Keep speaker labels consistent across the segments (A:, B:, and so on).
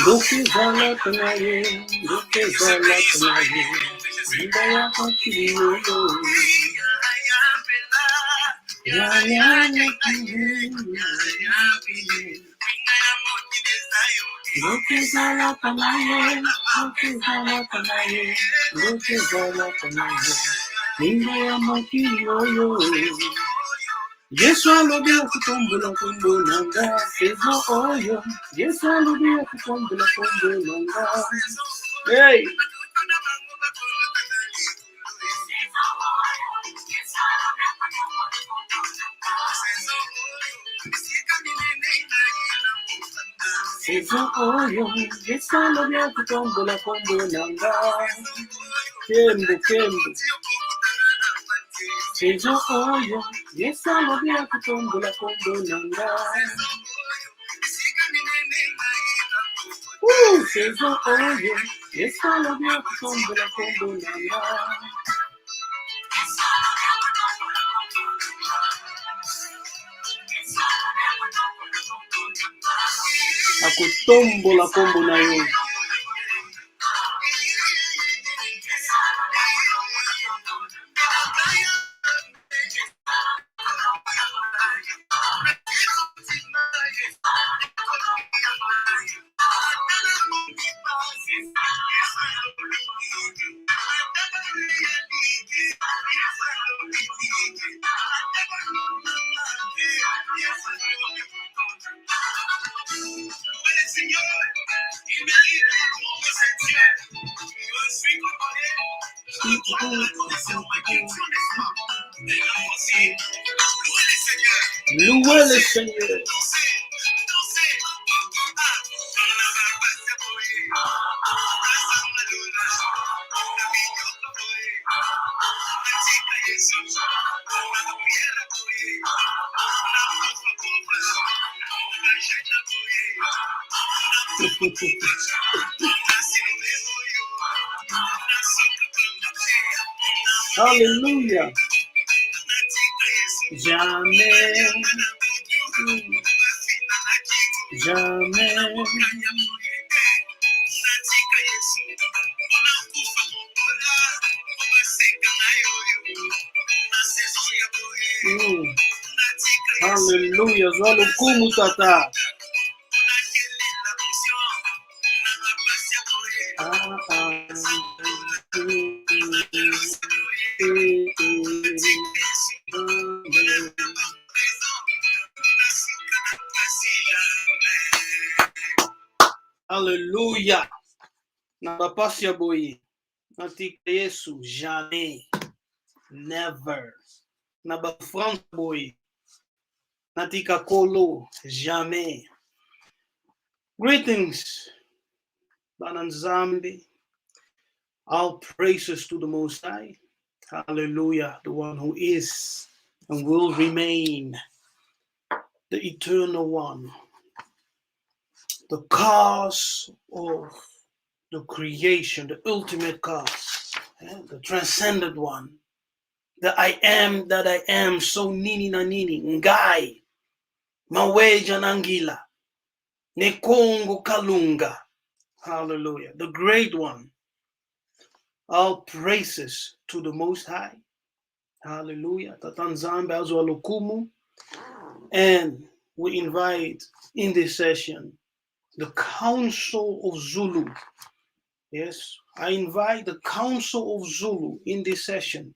A: Lokizala tanaye, lokizala tanaye, ndaya kakiriyo. Ya ya lokizala tanaye, lokizala tanaye, lokizala tanaye, ndaya kakiriyo. Yesu alobi okutombula kombo nanga, sezo oyo. Yesu alobi okutombula kombo nanga. Hey. Sezo oyo. Yesu alobi okutombula kombo nanga. Kembo, kembo. Sezo oyo. Yesu alobi okutombula kombo nanga. Sezo oyo. Yesu alobi okutombula kombo nanga. Akutombola kombo na yo. Louez le Seigneur. Alléluia. Jamais. Jamais. Alléluia. Zolo kumu tata. Alléluia. Nabapasia boy. Natika Yesu. Jamais. Never. Naba France boy. Natika Kolo. Jamais. Greetings. Bananzambi. All praises to the Most High. Hallelujah. The one who is and will remain. The eternal one. The cause of the creation. The ultimate cause. The transcendent one. The I am that I am. So nini na nini. Ngai. Maweja nangila. Nekongo kalunga. Hallelujah. The great one. All praises to the Most High. Hallelujah. Tatanzambe azwalukumu. And we invite in this session the Council of Zulu. Yes, I invite the Council of Zulu in this session.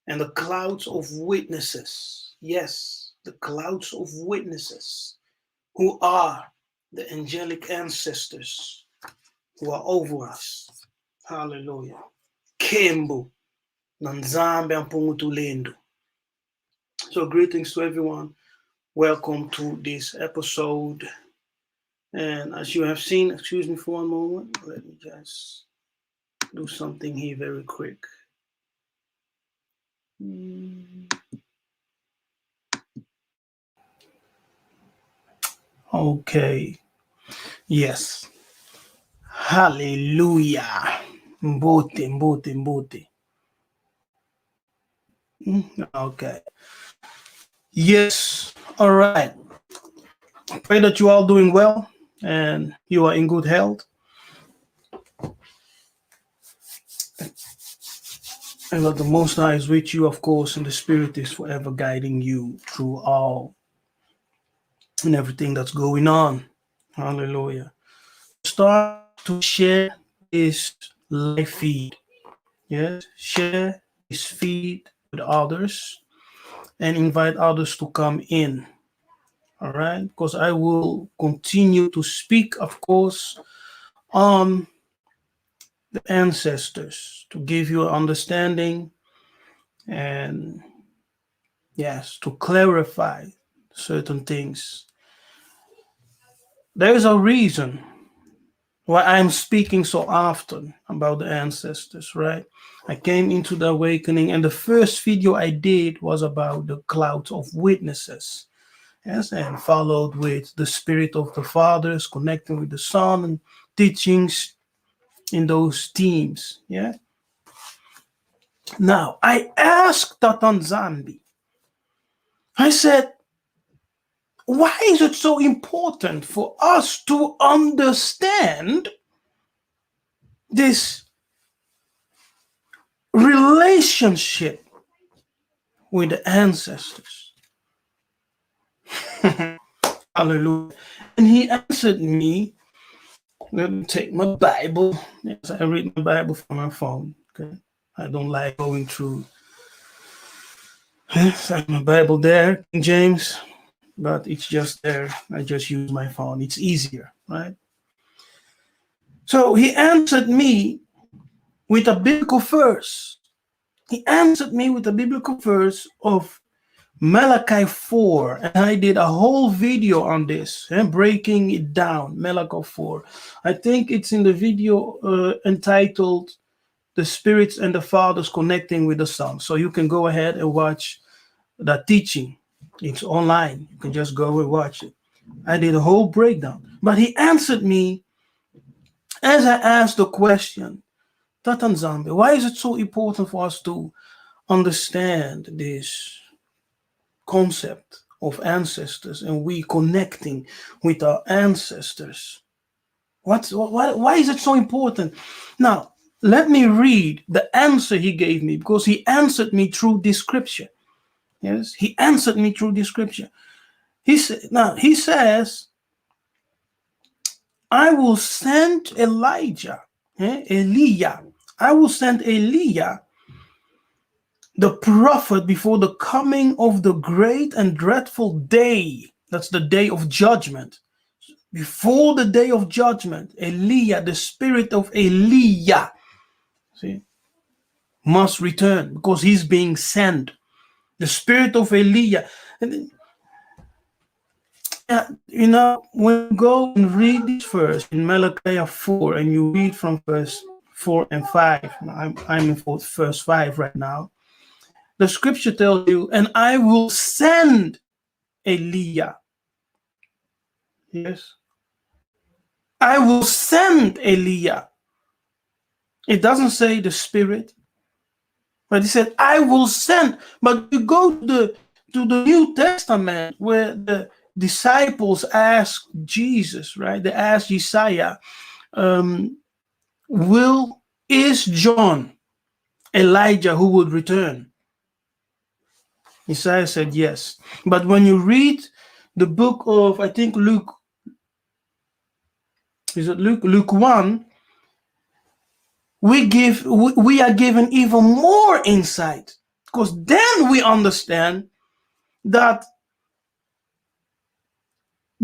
A: And the clouds of witnesses. Yes, the clouds of witnesses who are the angelic ancestors who are over us. Hallelujah. Kembu Nanzambe Ampungutulendo. So greetings to everyone. Welcome to this episode. And as you have seen, excuse me for one moment. Let me just do something here very quick. Okay. Yes. Hallelujah. Mbote. Okay. Yes. All right. Pray that you all doing well. and you are in good health, and that the Most High is with you, of course, and the Spirit is forever guiding you through all and everything that's going on. Hallelujah. Start to share this live feed. Yes, share this feed with others and invite others to come in. All right, because I will continue to speak, of course, on the ancestors to give you an understanding and, yes, to clarify certain things. There is a reason why I'm speaking so often about the ancestors, right? I came into the awakening, and the first video I did was about the cloud of witnesses. Yes, and followed with the spirit of the fathers, connecting with the son, and teachings in those themes. Yeah. Now, I asked Tatan Zambi, I said, why is it so important for us to understand this relationship with the ancestors? Hallelujah. And he answered me. Let me take my Bible. Yes, I read my Bible from my phone. Okay. I don't like going through. Yes, I have my Bible there, King James, but it's just there. I just use my phone. It's easier, right? So he answered me with a biblical verse. He answered me with a biblical verse of Malachi 4, and I did a whole video on this and breaking it down. Malachi 4. I think it's in the video entitled "The Spirits and the Fathers Connecting with the Son." So you can go ahead and watch that teaching. It's online. You can just go and watch it. I did a whole breakdown, but he answered me as I asked the question, Tatan Zambi, why is it so important for us to understand this concept of ancestors and we connecting with our ancestors? Why is it so important? Now, let me read the answer he gave me, because he answered me through this scripture. Yes, he answered me through this scripture. He says, I will send Elijah, Elijah. I will send Elijah, the prophet, before the coming of the great and dreadful day. That's the day of judgment. Before the day of judgment, Elijah, the spirit of Elijah, see, must return because he's being sent. The spirit of Elijah. And, when you go and read this verse in Malachi 4, and you read from verse 4 and 5, I'm in verse 5 right now. The scripture tells you, and I will send Elijah. Yes. I will send Elijah. It doesn't say the spirit, but he said, I will send. But you go to the New Testament where the disciples ask Jesus, right? They ask Isaiah, is John Elijah who would return? Isaiah said yes. But when you read the book of, I think Luke 1, we are given even more insight, because then we understand that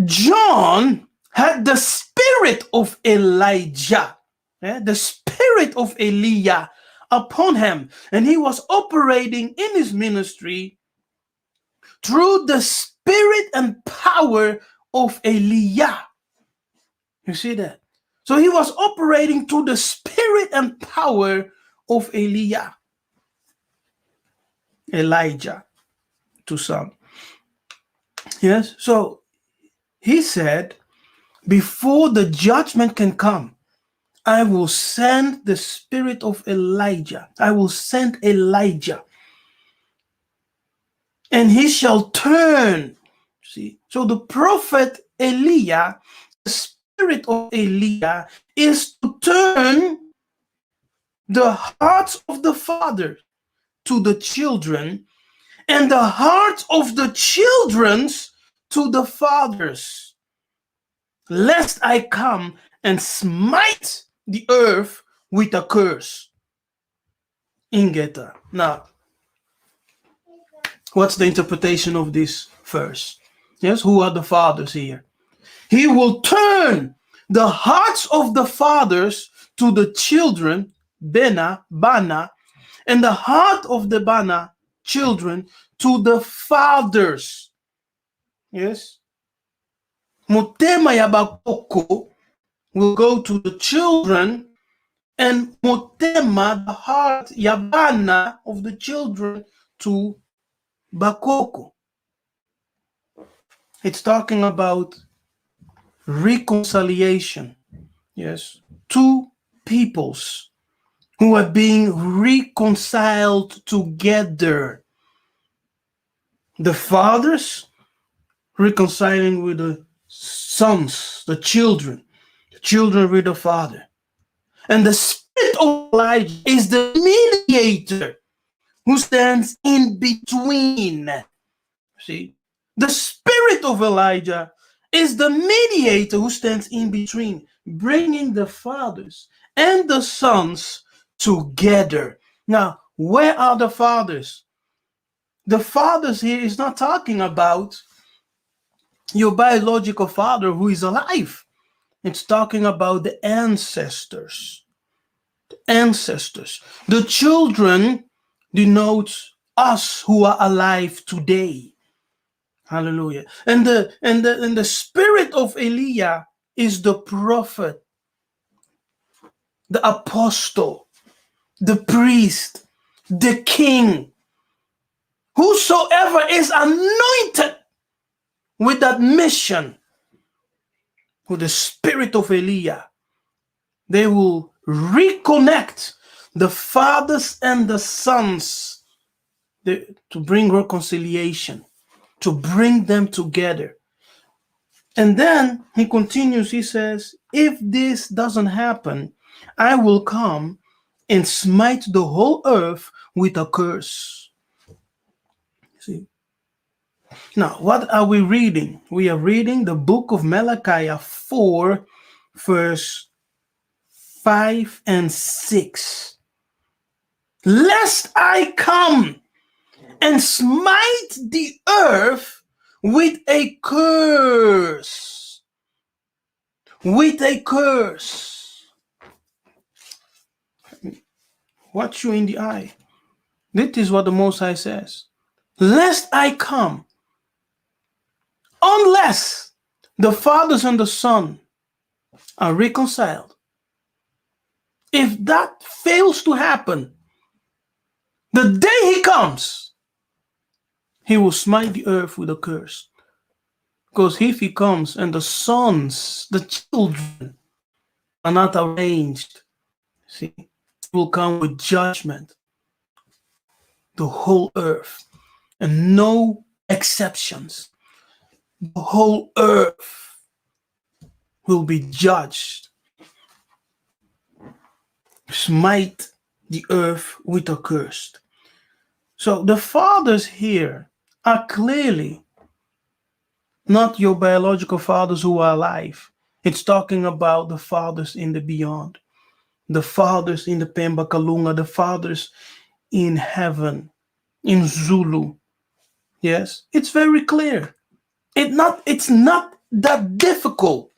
A: John had the spirit of Elijah, the spirit of Elijah upon him, and he was operating in his ministry through the spirit and power of Elijah. You see that? So he was operating through the spirit and power of Elijah. Elijah, to some. Yes, so he said, before the judgment can come, I will send the spirit of Elijah. I will send Elijah, and he shall turn. See, so the prophet Elijah, the spirit of Elijah is to turn the hearts of the father to the children, and the hearts of the children to the fathers, lest I come and smite the earth with a curse. Ingeta. Now, what's the interpretation of this verse? Yes, who are the fathers here? He will turn the hearts of the fathers to the children, Bana, and the heart of the Bana children to the fathers. Yes. Motema ya bakoko will go to the children, and motema, the heart, yabana of the children, to bakoko. It's talking about reconciliation. Yes. Two peoples who are being reconciled together. The fathers reconciling with the sons, the children with the father. And the spirit of Elijah is the mediator who stands in between. See, the spirit of Elijah is the mediator who stands in between, bringing the fathers and the sons together. Now, where are the fathers? The fathers here is not talking about your biological father who is alive. It's talking about the ancestors. The ancestors. The children denotes us who are alive today. Hallelujah. And the spirit of Elijah is the prophet, the apostle, the priest, the king. Whosoever is anointed with that mission, with the spirit of Elijah, they will reconnect the fathers and the sons to bring reconciliation, to bring them together. And then he continues, he says, if this doesn't happen, I will come and smite the whole earth with a curse. See? Now, what are we reading? We are reading the book of Malachi 4, verse 5 and 6. Lest I come and smite the earth with a curse. With a curse. Watch you in the eye. This is what the Most High says. Lest I come, unless the fathers and the son are reconciled. If that fails to happen, the day he comes, he will smite the earth with a curse. Because if he comes and the sons, the children, are not arranged, see, he will come with judgment. The whole earth, and no exceptions. The whole earth will be judged. Smite the earth with a curse. So the fathers here are clearly not your biological fathers who are alive. It's talking about the fathers in the beyond, the fathers in the Pemba Kalunga, the fathers in heaven, in Zulu. Yes, it's very clear. It's not that difficult.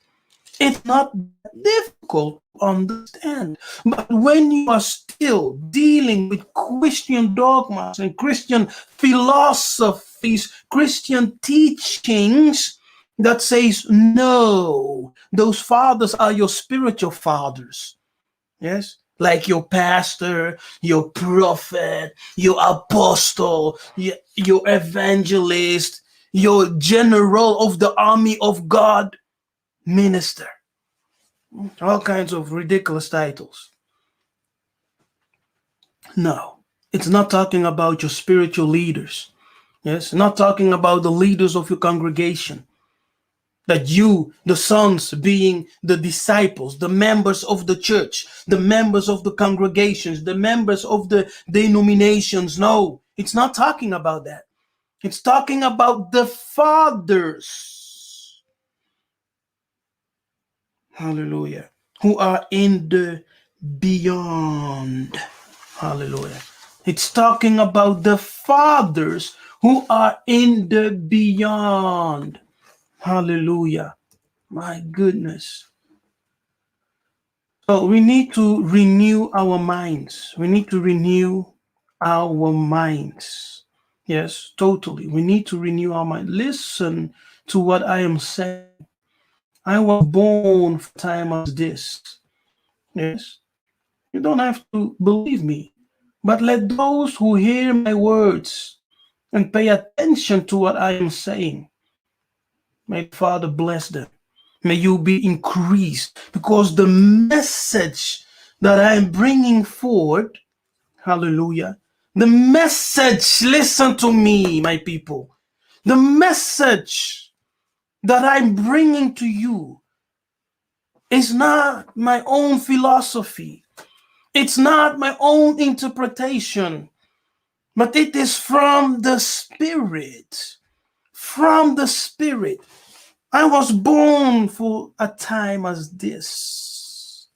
A: It's not that difficult to understand. But when you are still dealing with Christian dogmas and Christian philosophies, Christian teachings that says, no, those fathers are your spiritual fathers. Yes, like your pastor, your prophet, your apostle, your evangelist, your general of the army of God, minister. All kinds of ridiculous titles. No, it's not talking about your spiritual leaders. Yes, not talking about the leaders of your congregation. That you, the sons, being the disciples, the members of the church, the members of the congregations, the members of the denominations. No, it's not talking about that. It's talking about the fathers. Hallelujah. Who are in the beyond. Hallelujah. It's talking about the fathers who are in the beyond. Hallelujah. My goodness. So we need to renew our minds. We need to renew our minds. Yes, totally. We need to renew our mind. Listen to what I am saying. I was born for time as this. Yes. You don't have to believe me. But let those who hear my words and pay attention to what I am saying, may the Father bless them. May you be increased, because the message that I am bringing forward, hallelujah, the message, listen to me, my people, the message that I'm bringing to you is not my own philosophy. It's not my own interpretation, but it is from the Spirit. From the Spirit. I was born for a time as this.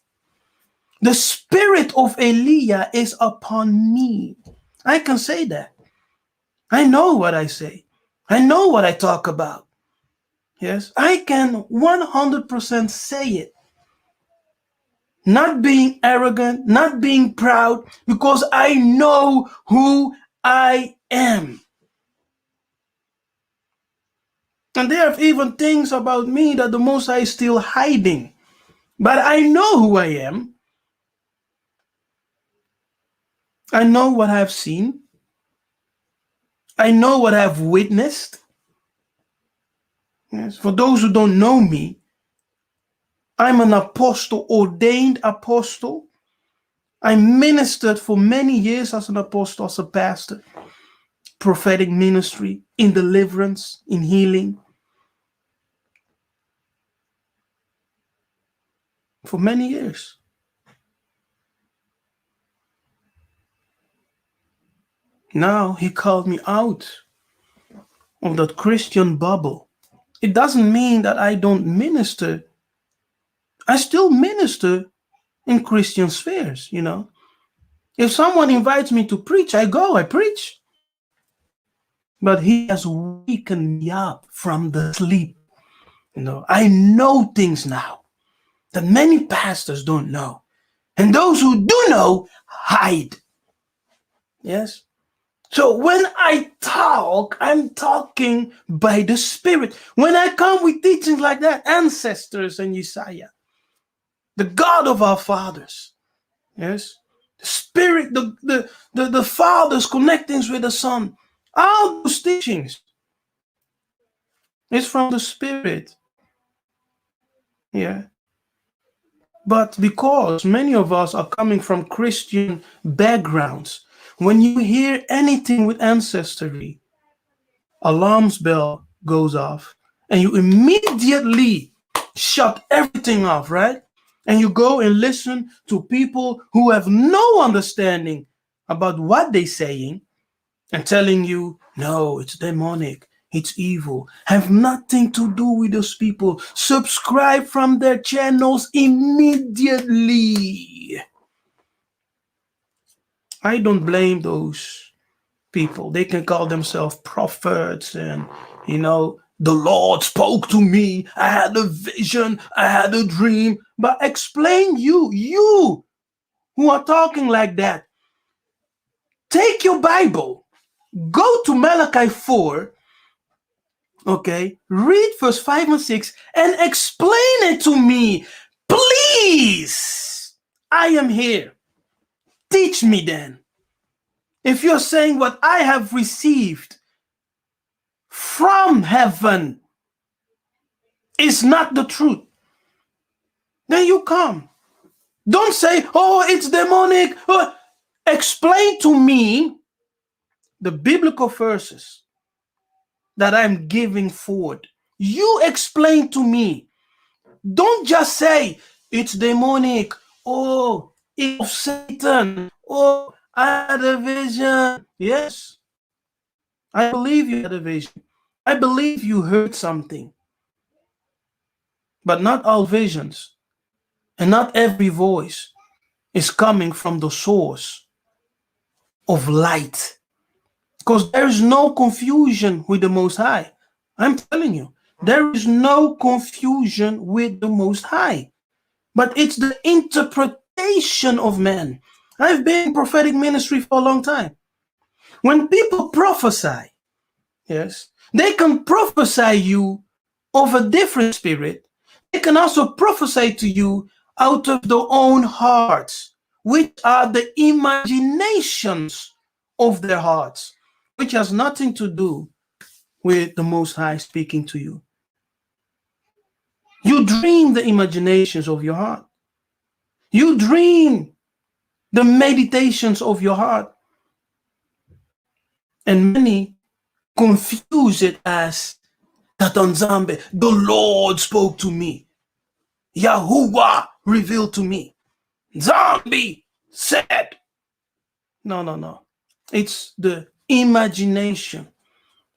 A: The spirit of Elijah is upon me. I can say that. I know what I say. I know what I talk about. Yes, I can 100% say it. Not being arrogant, not being proud, because I know who I am. And there are even things about me that the Most High is still hiding. But I know who I am. I know what I've seen. I know what I've witnessed. Yes. For those who don't know me, I'm an apostle, ordained apostle. I ministered for many years as an apostle, as a pastor, prophetic ministry, in deliverance, in healing. For many years. Now he called me out of that Christian bubble. It doesn't mean that I don't minister. I still minister in Christian spheres, you know. If someone invites me to preach, I go, I preach. But he has wakened me up from the sleep. You know, I know things now that many pastors don't know. And those who do know hide. Yes. So when I talk, I'm talking by the Spirit. When I come with teachings like that, ancestors and Yeshaya, the God of our fathers, yes, the Spirit, the fathers connecting with the Son, all those teachings is from the Spirit. Yeah. But because many of us are coming from Christian backgrounds, when you hear anything with ancestry, alarms bell goes off and you immediately shut everything off, right? And you go and listen to people who have no understanding about what they're saying and telling you, no, it's demonic, it's evil. Have nothing to do with those people. Subscribe from their channels immediately. I don't blame those people. They can call themselves prophets and, you know, the Lord spoke to me. I had a vision. I had a dream. But explain you who are talking like that. Take your Bible. Go to Malachi 4. Okay. Read verse 5 and 6 and explain it to me. Please. I am here. Teach me then. If you're saying what I have received from heaven is not the truth, then you come. Don't say, oh, it's demonic. Oh. Explain to me the biblical verses that I'm giving forward. You explain to me. Don't just say it's demonic. Oh, it's of Satan. Oh, I had a vision. Yes, I believe you had a vision. I believe you heard something. But not all visions and not every voice is coming from the source of light. Because there is no confusion with the Most High. I'm telling you, there is no confusion with the Most High. But it's the interpretation of man. I've been in prophetic ministry for a long time. When people prophesy, yes, they can prophesy you of a different spirit. They can also prophesy to you out of their own hearts, which are the imaginations of their hearts, which has nothing to do with the Most High speaking to you. You dream the imaginations of your heart. You dream the meditations of your heart. And many confuse it as Tatanzambe, the Lord spoke to me. Yahuwah revealed to me. Zombie said. No. It's the imagination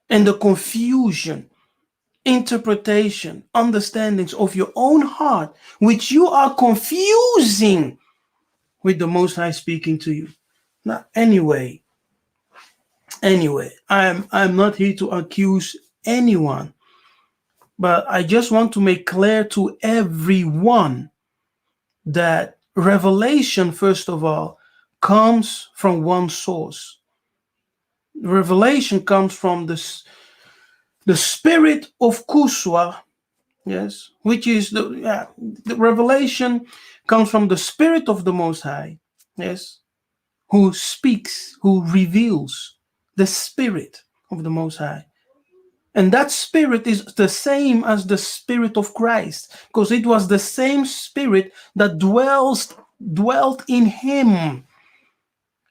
A: and the confusion, interpretation, understandings of your own heart, which you are confusing with the Most High speaking to you. Now, anyway, I'm not here to accuse anyone, but I just want to make clear to everyone that revelation, first of all, comes from one source. Revelation comes from the spirit of Kuswa, yes, which is the revelation comes from the spirit of the Most High, yes, who speaks, who reveals the spirit of the Most High. And that spirit is the same as the spirit of Christ, because it was the same spirit that dwelt in him.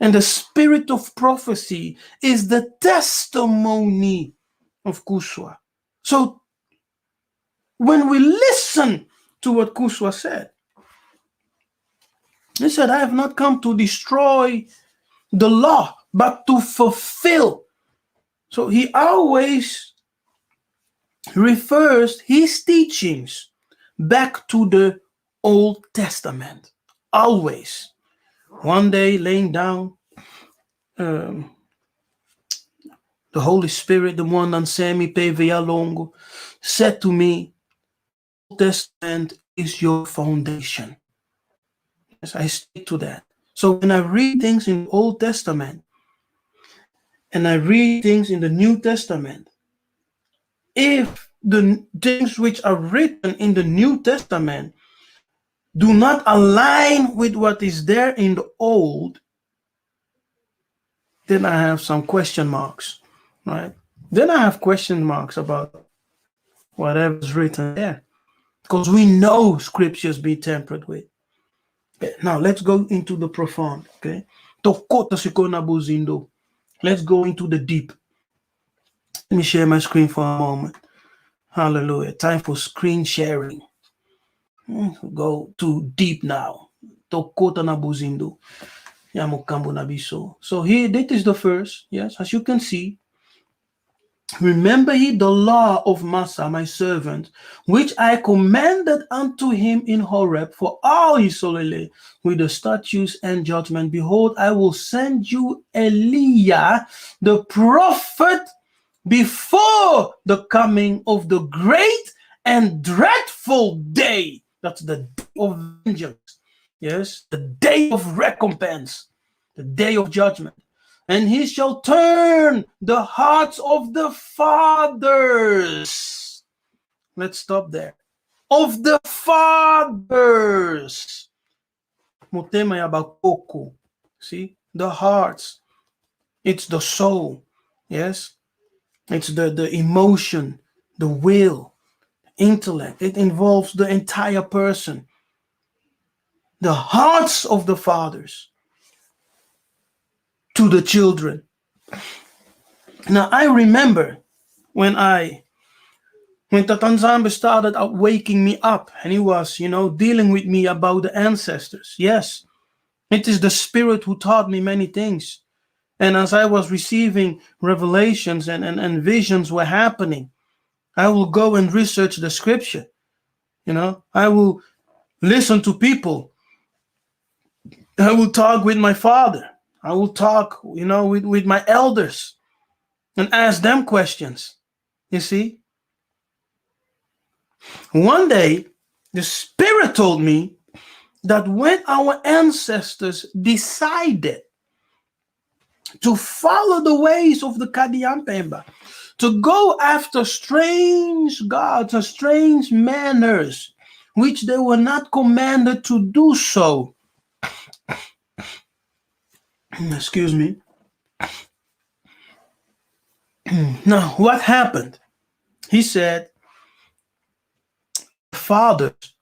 A: And the spirit of prophecy is the testimony of Kuswa. So when we listen to what Kuswa said, he said, I have not come to destroy the law, but to fulfill. So he always refers his teachings back to the Old Testament. Always. One day laying down, the Holy Spirit, the one Ansemi PVA Longo, said to me, Old Testament is your foundation. Yes, I stick to that. So when I read things in the Old Testament and I read things in the New Testament, if the things which are written in the New Testament do not align with what is there in the Old, then I have some question marks, right? Then I have question marks about whatever's written there, because we know scriptures be tampered with. Okay, now let's go into the profound, okay? Let's go into the deep. Let me share my screen for a moment. Hallelujah. Time for screen sharing. Go too deep now. So here, this is the first. Yes, as you can see. Remember ye the law of Massa, my servant, which I commanded unto him in Horeb for all Israel with the statutes and judgment. Behold, I will send you Eliah, the prophet, before the coming of the great and dreadful day. That's the day of vengeance. Yes, the day of recompense, the day of judgment. And he shall turn the hearts of the fathers. Let's stop there. Of the fathers. Motema yabakoko. See, the hearts. It's the soul. Yes. It's the emotion, the will, intellect. It involves the entire person. The hearts of the fathers to the children. Now, I remember when I When Tatanzambe started out waking me up, and he was, dealing with me about the ancestors. Yes, it is the Spirit who taught me many things. And as I was receiving revelations and visions were happening, I will go and research the scripture. I will listen to people. I will talk with my father. I will talk, with my elders and ask them questions. You see? One day, the Spirit told me that when our ancestors decided to follow the ways of the Kadiampemba, to go after strange gods and strange manners, which they were not commanded to do so. Excuse me. Now, what happened? He said, fathers,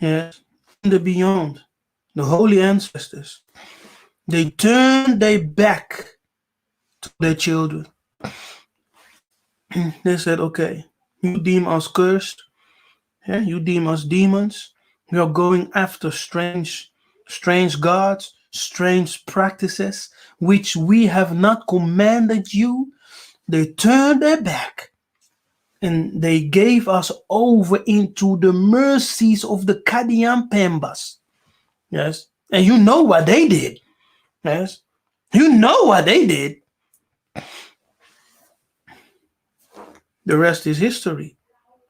A: yes, in the beyond, the holy ancestors, they turned their back to their children. They said, okay, you deem us cursed, yeah, you deem us demons, we are going after strange gods, strange practices, which we have not commanded you. They turned their back and they gave us over into the mercies of the Kadiampembas. Yes. And you know what they did. Yes. You know what they did. The rest is history.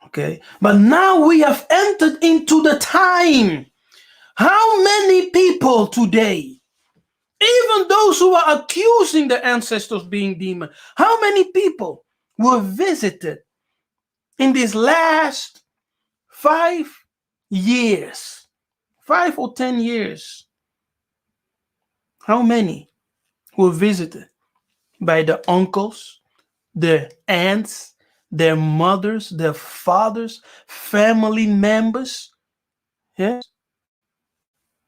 A: Okay. But now we have entered into the time. How many people today, even those who are accusing the ancestors being demons, how many people were visited in these last 5 years, 5 or 10 years? How many were visited by the uncles, their aunts, their mothers, their fathers, family members? Yes.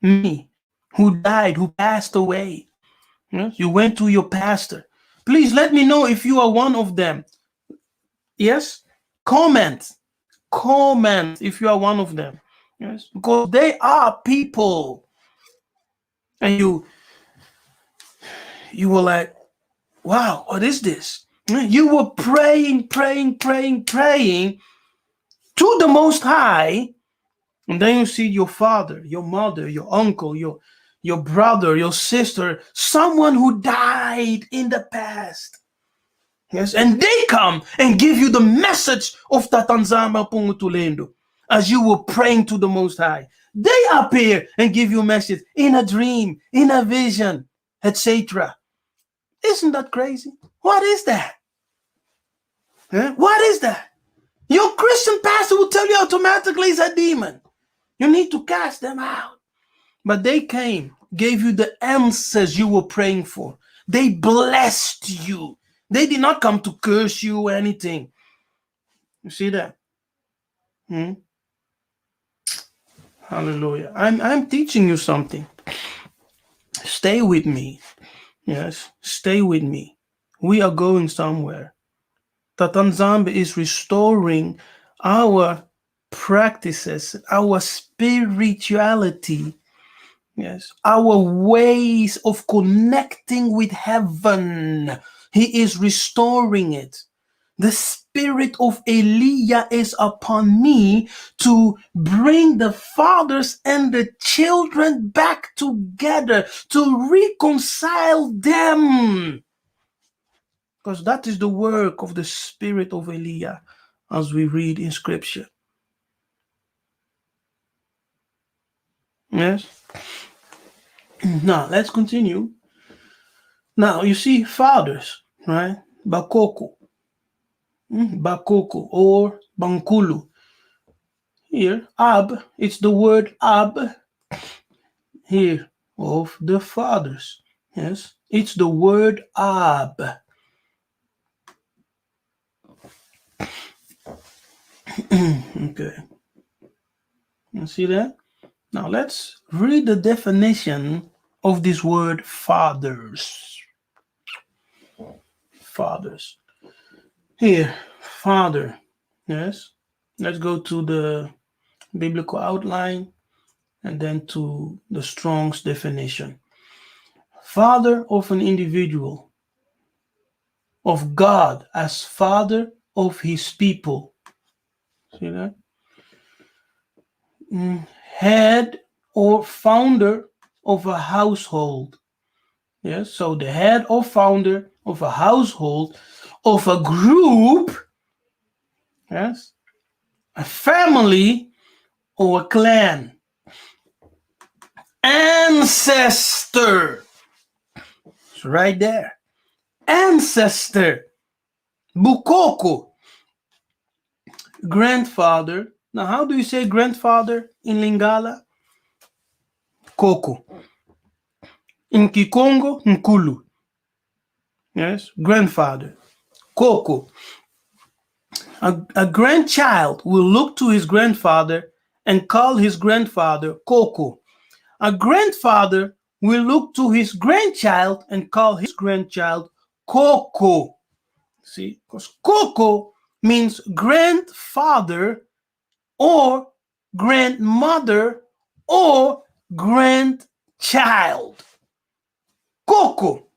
A: Me, who died, who passed away. Yes. You went to your pastor. Please let me know if you are one of them. Yes. Comment if you are one of them. Yes. Because they are people. And you were like, wow, what is this? You were praying to the Most High, and then you see your father, your mother, your uncle, your brother, your sister, someone who died in the past. Yes, and they come and give you the message of Tatanzama Pungutulendo as you were praying to the Most High. They appear and give you a message in a dream, in a vision, etc. Isn't that crazy? What is that? What is that? Your Christian pastor will tell you automatically it's a demon. You need to cast them out. But they came, gave you the answers you were praying for. They blessed you. They did not come to curse you or anything. You see that? Hallelujah. I'm teaching you something. Stay with me. Yes, stay with me. We are going somewhere. Tatanzambe is restoring our practices, our spirituality, yes, our ways of connecting with heaven. He is restoring it. The spirit of Elijah is upon me to bring the fathers and the children back together, to reconcile them. Because that is the work of the spirit of Elijah, as we read in scripture. Yes. Now, let's continue. Now, you see fathers, right? Bakoko. Bakoko or Bankulu. Here, Ab, it's the word Ab here of the fathers. Yes, it's the word Ab. Okay. You see that? Now let's read the definition of this word fathers. Fathers. Here, father. Yes. Let's go to the biblical outline and then to the Strong's definition. Father of an individual, of God as father of his people. See that? Head or founder of a household. Yes, so the head or founder of a household, of a group, yes, a family or a clan. Ancestor. It's right there. Ancestor. Bukoko. Grandfather. Now, how do you say grandfather in Lingala? Koko. In Kikongo, Nkulu. Yes, grandfather. Koko. A grandchild will look to his grandfather and call his grandfather Koko. A grandfather will look to his grandchild and call his grandchild Koko. See, because Koko means grandfather or grandmother or grandchild. Koko.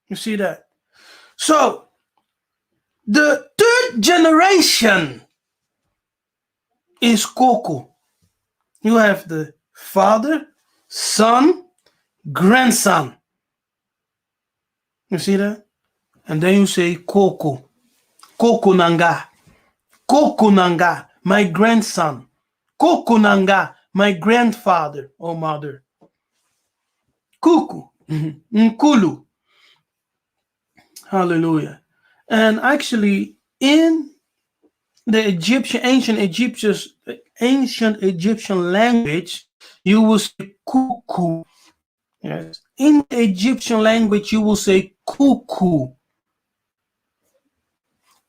A: You see that? So, the third generation is Koko. You have the father, son, grandson. You see that? And then you say Koko. Koko Nanga. Koko Nanga, my grandson. Koko Nanga, my grandfather or mother. Kuku. Nkulu. Hallelujah. And actually, in the ancient Egyptian language, you will say kuku. Yes. In the Egyptian language, you will say kuku.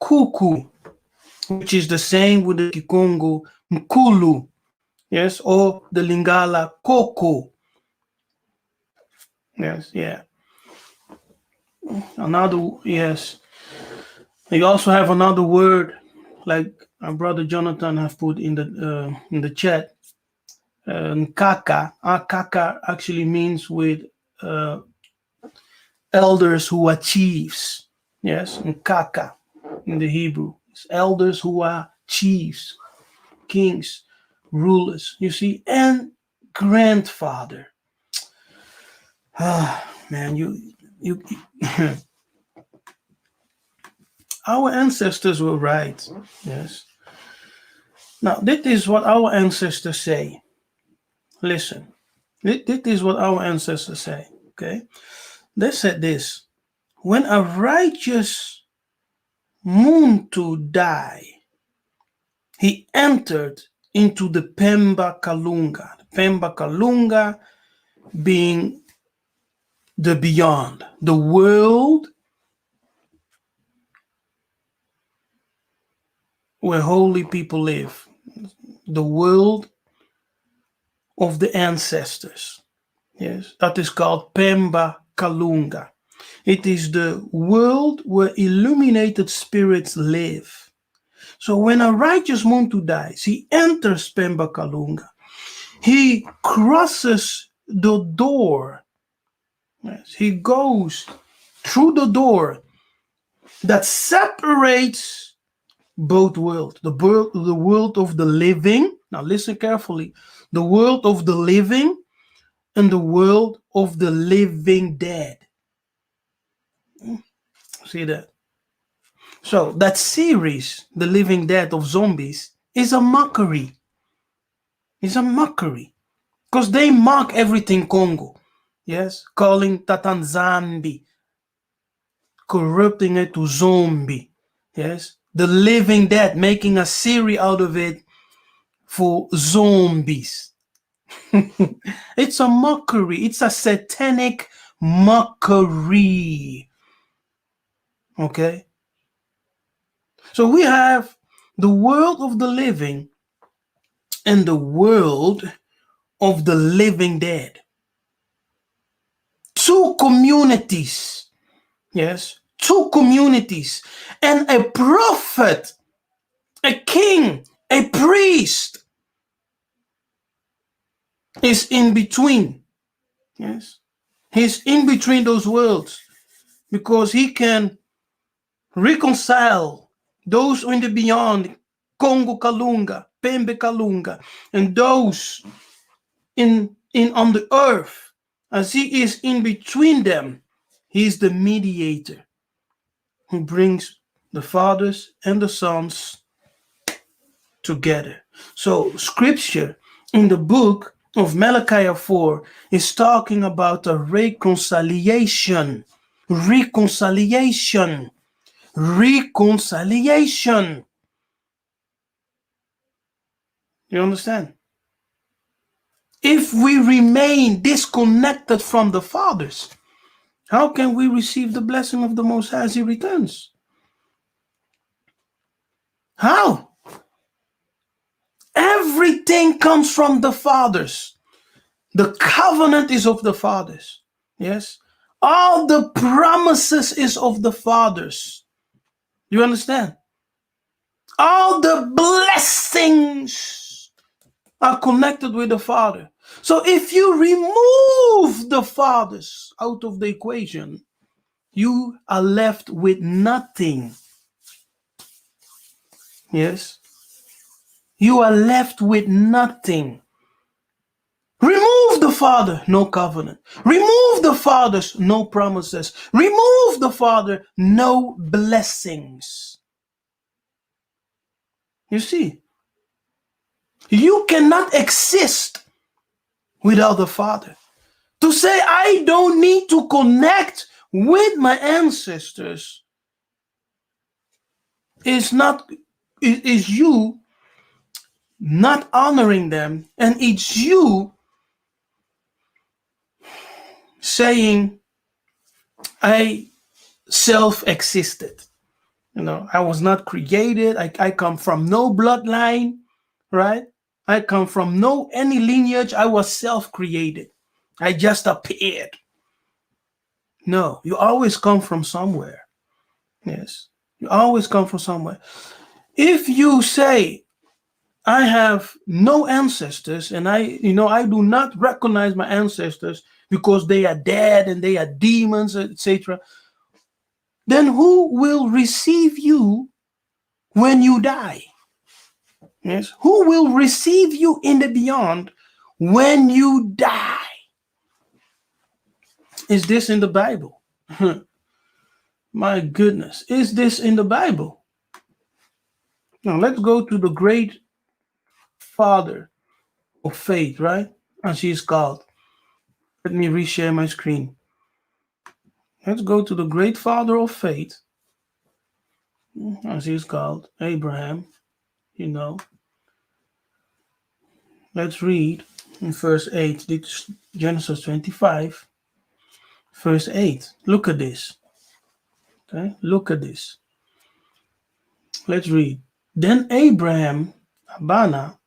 A: Kuku, which is the same with the Kikongo, Nkulu. Yes, or the Lingala, Koko. Yes, yeah. Another, yes. You also have another word, like our brother Jonathan have put in the chat. Nkaka. Kaka actually means with elders who are chiefs. Yes, Nkaka in the Hebrew. It's elders who are chiefs, kings, rulers. You see, and grandfather. Ah, man, you our ancestors were right. Yes. Now, this is what our ancestors say. Listen, this is what our ancestors say. Okay, they said this: when a righteous Muntu died, he entered into the Pemba Kalunga. Pemba Kalunga being the beyond, the world where holy people live, the world of the ancestors. Yes, that is called Pemba Kalunga. It is the world where illuminated spirits live. So when a righteous Muntu dies, he enters Pemba Kalunga. He crosses the door. Yes, he goes through the door that separates both worlds. The world of the living. Now listen carefully. The world of the living and the world of the living dead. See that? So that series, The Living Dead of Zombies, is a mockery. It's a mockery. Because they mock everything Congo. Yes? Calling Tatanzambi. Corrupting it to zombie. Yes? The Living Dead, making a series out of it for zombies. It's a mockery. It's a satanic mockery. Okay? So we have the world of the living and the world of the living dead. Two communities. Yes, two communities. And a prophet, a king, A priest is in between. Yes. He's in between those worlds because he can reconcile those in the beyond, Congo Kalunga, Pembe Kalunga, and those in on the earth. As he is in between them, he is the mediator who brings the fathers and the sons together. So scripture in the book of Malachi 4 is talking about a reconciliation. Reconciliation. Reconciliation. You understand? If we remain disconnected from the fathers, how can we receive the blessing of the Most High as he returns? How? Everything comes from the fathers. The covenant is of the fathers. Yes. All the promises is of the fathers. You understand? All the blessings are connected with the Father. So if you remove the fathers out of the equation, you are left with nothing. Yes. You are left with nothing. Remove the Father, no covenant. Remove the fathers, no promises. Remove the Father, no blessings. You see, you cannot exist without the Father. To say I don't need to connect with my ancestors is you not honoring them, and it's you saying I self-existed. I was not created. I come from no bloodline, right? I come from no any lineage. I was self-created. I just appeared. No, you always come from somewhere. Yes, you always come from somewhere. If you say, I have no ancestors and I do not recognize my ancestors because they are dead and they are demons, etc., then who will receive you when you die? Yes, who will receive you in the beyond when you die? Is this in the Bible? My goodness, is this in the Bible? Now let's go to the great father of faith, right? As he is called. Let me reshare my screen. Let's go to the great father of faith, as he is called, Abraham. Let's read in verse 8, Genesis 25, verse 8. Look at this. Okay, look at this. Let's read. Then Abraham, Abana,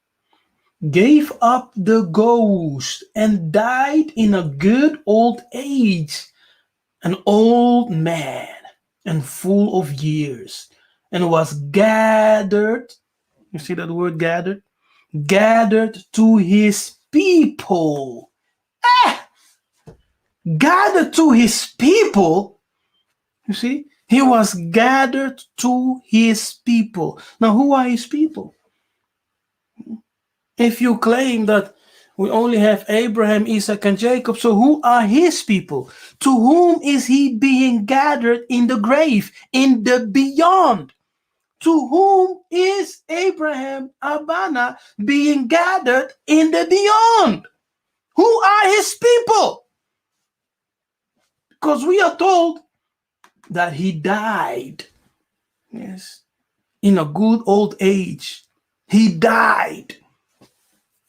A: gave up the ghost and died in a good old age, an old man and full of years, and was gathered. You see that word gathered? Gathered to his people. Gathered to his people. You see? He was gathered to his people. Now, who are his people? If you claim that we only have Abraham, Isaac, and Jacob, so who are his people? To whom is he being gathered in the grave, in the beyond? To whom is Abraham, Abana, being gathered in the beyond? Who are his people? Because we are told that he died. Yes. In a good old age. He died.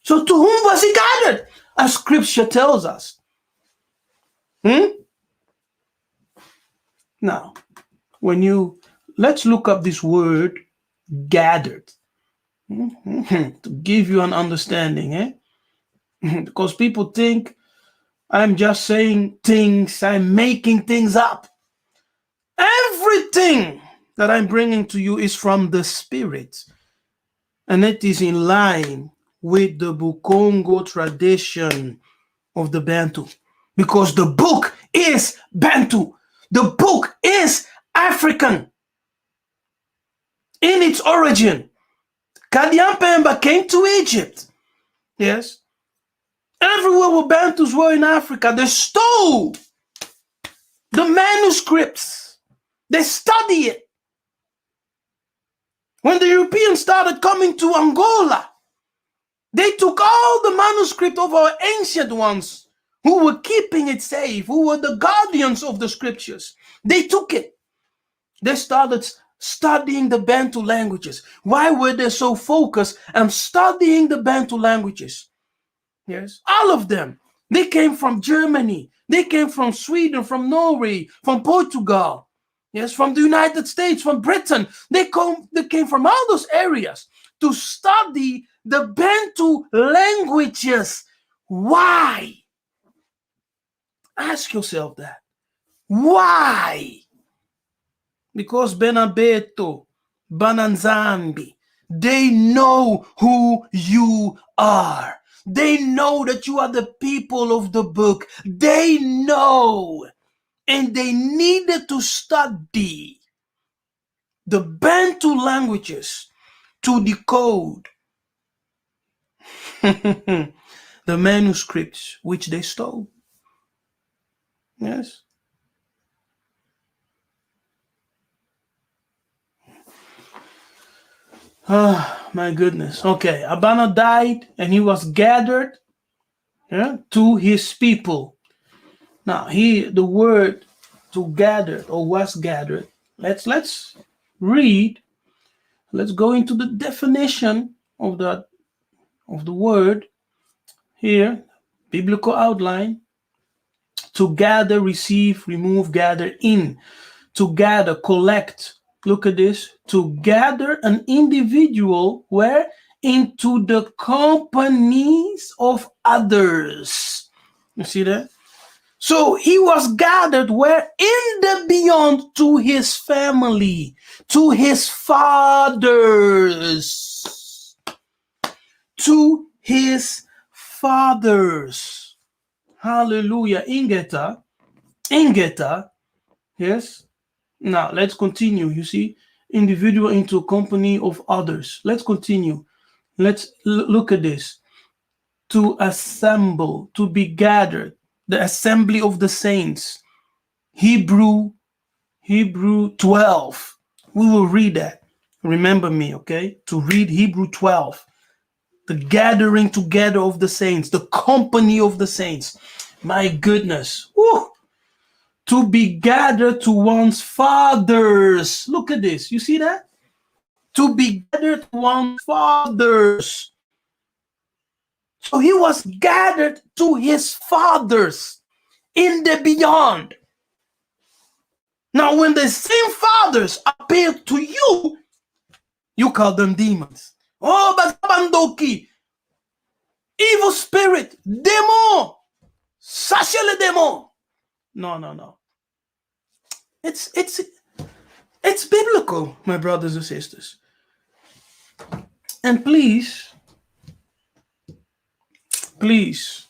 A: So to whom was he gathered? As scripture tells us. Now, let's look up this word gathered. To give you an understanding. Because people think I'm just saying things, I'm making things up. Everything that I'm bringing to you is from the Spirit. And it is in line with the Bukongo tradition of the Bantu. Because the book is Bantu. The book is African in its origin. Kadiampemba came to Egypt. Yes. Everywhere where Bantus were in Africa, they stole the manuscripts. They study it. When the Europeans started coming to Angola, they took all the manuscript of our ancient ones who were keeping it safe, who were the guardians of the scriptures. They took it. They started studying the Bantu languages. Why were they so focused on studying the Bantu languages? Yes, all of them. They came from Germany. They came from Sweden, from Norway, from Portugal. Yes, from the United States, from Britain. They came from all those areas to study the Bantu languages. Why? Ask yourself that. Why? Because Benabeto, Bananzambi, they know who you are. They know that you are the people of the book. They know. And they needed to study the Bantu languages to decode the manuscripts which they stole. Yes. Oh, my goodness. Okay. Abana died and he was gathered to his people. Now, the word to gather or was gathered. Let's read. Let's go into the definition of the word here. Biblical outline. To gather, receive, remove, gather in. To gather, collect. Look at this. To gather an individual where into the companies of others. You see that? So he was gathered where in the beyond to his family, to his fathers, to his fathers. Hallelujah. Ingeta. Yes. Now let's continue. You see, individual into company of others. Let's continue. Let's look at this. To assemble, to be gathered. The assembly of the saints. Hebrew 12. We will read that. Remember me, okay? To read Hebrew 12. The gathering together of the saints. The company of the saints. My goodness. Woo! To be gathered to one's fathers. Look at this. You see that? To be gathered to one's fathers. So he was gathered to his fathers in the beyond. Now, when the same fathers appear to you, you call them demons. Oh, Bazabandoki, evil spirit, demon, sachez le démon. No. It's biblical, my brothers and sisters. And please, yes,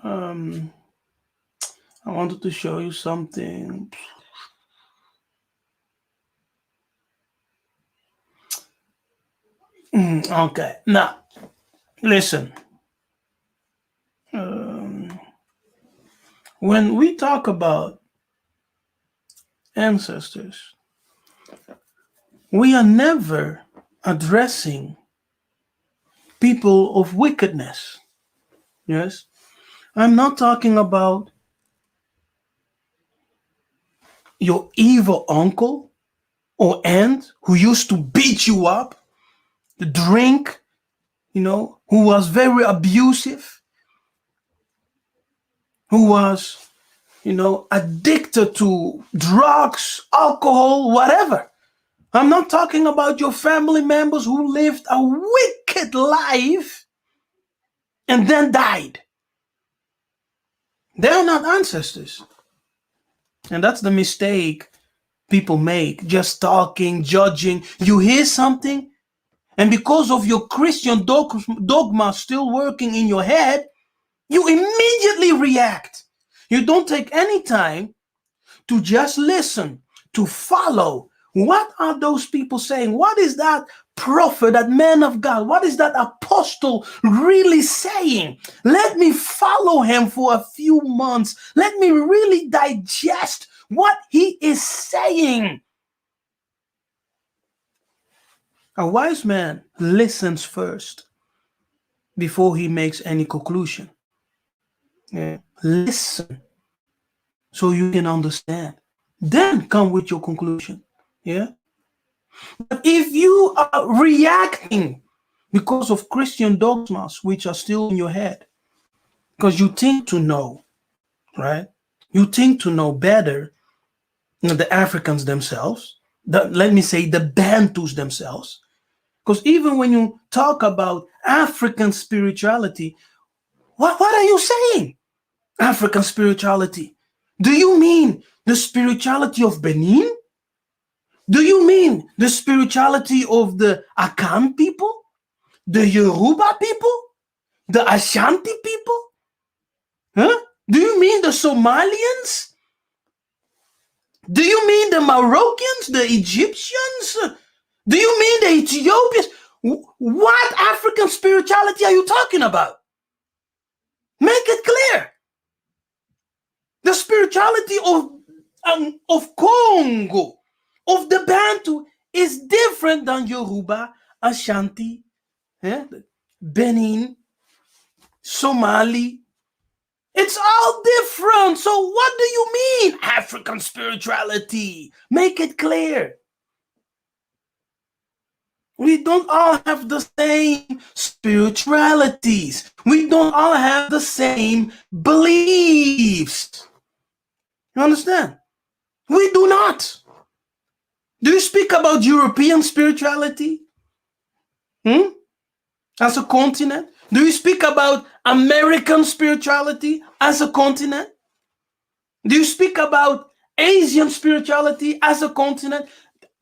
A: I wanted to show you something. Okay, now listen. When we talk about ancestors, we are never addressing people of wickedness. Yes, I'm not talking about your evil uncle or aunt who used to beat you up, drink, who was very abusive, who was, addicted to drugs, alcohol, whatever. I'm not talking about your family members who lived a wicked life and then died. They're not ancestors. And that's the mistake people make, just talking, judging. You hear something, and because of your Christian dogma still working in your head, you immediately react. You don't take any time to just listen, to follow. What are those people saying? What is that prophet, that man of God? What is that apostle really saying? Let me follow him for a few months. Let me really digest what he is saying. A wise man listens first before he makes any conclusion. Yeah. Listen so you can understand. Then come with your conclusion. Yeah. But if you are reacting because of Christian dogmas which are still in your head, because you think to know, right? You think to know better than the Africans themselves, let me say the Bantus themselves. Because even when you talk about African spirituality, what are you saying? African spirituality. Do you mean the spirituality of Benin? Do you mean the spirituality of the Akan people? The Yoruba people? The Ashanti people? Huh? Do you mean the Somalians? Do you mean the Moroccans, the Egyptians? Do you mean the Ethiopians? What African spirituality are you talking about? Make it clear. The spirituality of Congo, of the Bantu, is different than Yoruba, Ashanti, Benin, Somali. It's all different. So what do you mean, African spirituality? Make it clear. We don't all have the same spiritualities. We don't all have the same beliefs. You understand? We do not. Do you speak about European spirituality? As a continent? Do you speak about American spirituality as a continent? Do you speak about Asian spirituality as a continent?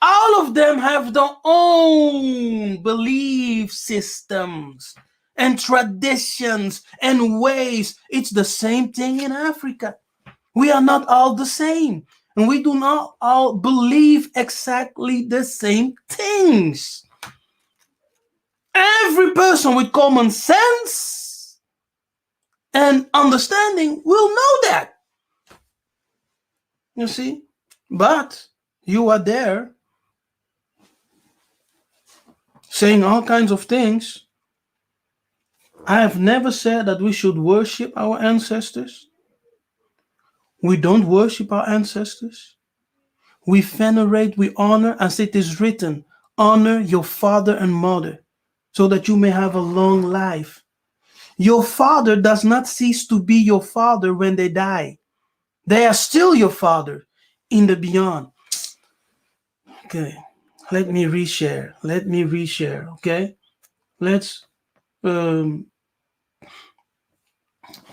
A: All of them have their own belief systems and traditions and ways. It's the same thing in Africa. We are not all the same. And we do not all believe exactly the same things. Every person with common sense and understanding will know that. You see? But you are there saying all kinds of things. I have never said that we should worship our ancestors. We don't worship our ancestors. We venerate, we honor, as it is written, honor your father and mother, so that you may have a long life. Your father does not cease to be your father when they die. They are still your father in the beyond. Okay, let me reshare. Okay, let's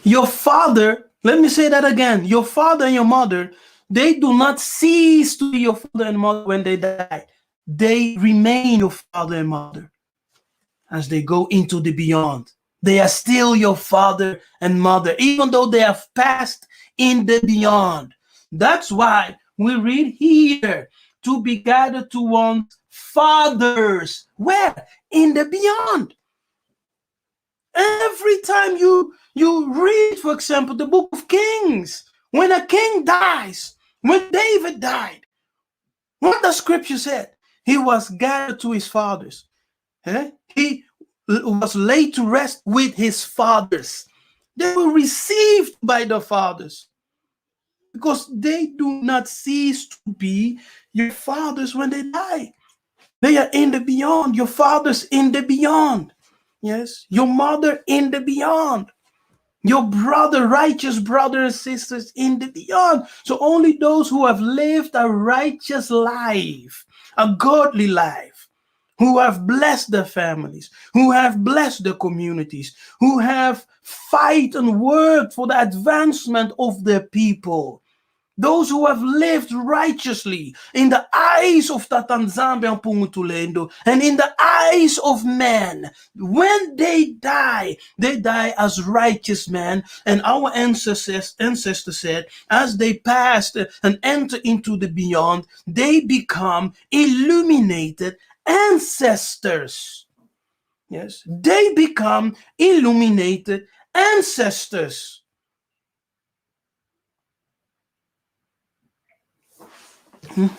A: your father, let me say that again. Your father and your mother, they do not cease to be your father and mother when they die. They remain your father and mother as they go into the beyond. They are still your father and mother, even though they have passed in the beyond. That's why we read here, to be gathered to one's fathers. Where? In the beyond. Every time you read, for example, the book of Kings, when a king dies, when David died, what the scripture said? He was gathered to his fathers. He was laid to rest with his fathers. They were received by the fathers because they do not cease to be your fathers when they die. They are in the beyond. Your fathers in the beyond. Yes, your mother in the beyond. Your brother, righteous brothers and sisters in the beyond. So only those who have lived a righteous life, a godly life, who have blessed their families, who have blessed their communities, who have fight and worked for the advancement of their people. Those who have lived righteously in the eyes of Tatanzambe and Pungutulendo and in the eyes of men. When they die as righteous men. And our ancestors said, as they passed and enter into the beyond, they become illuminated ancestors. Yes, they become illuminated ancestors.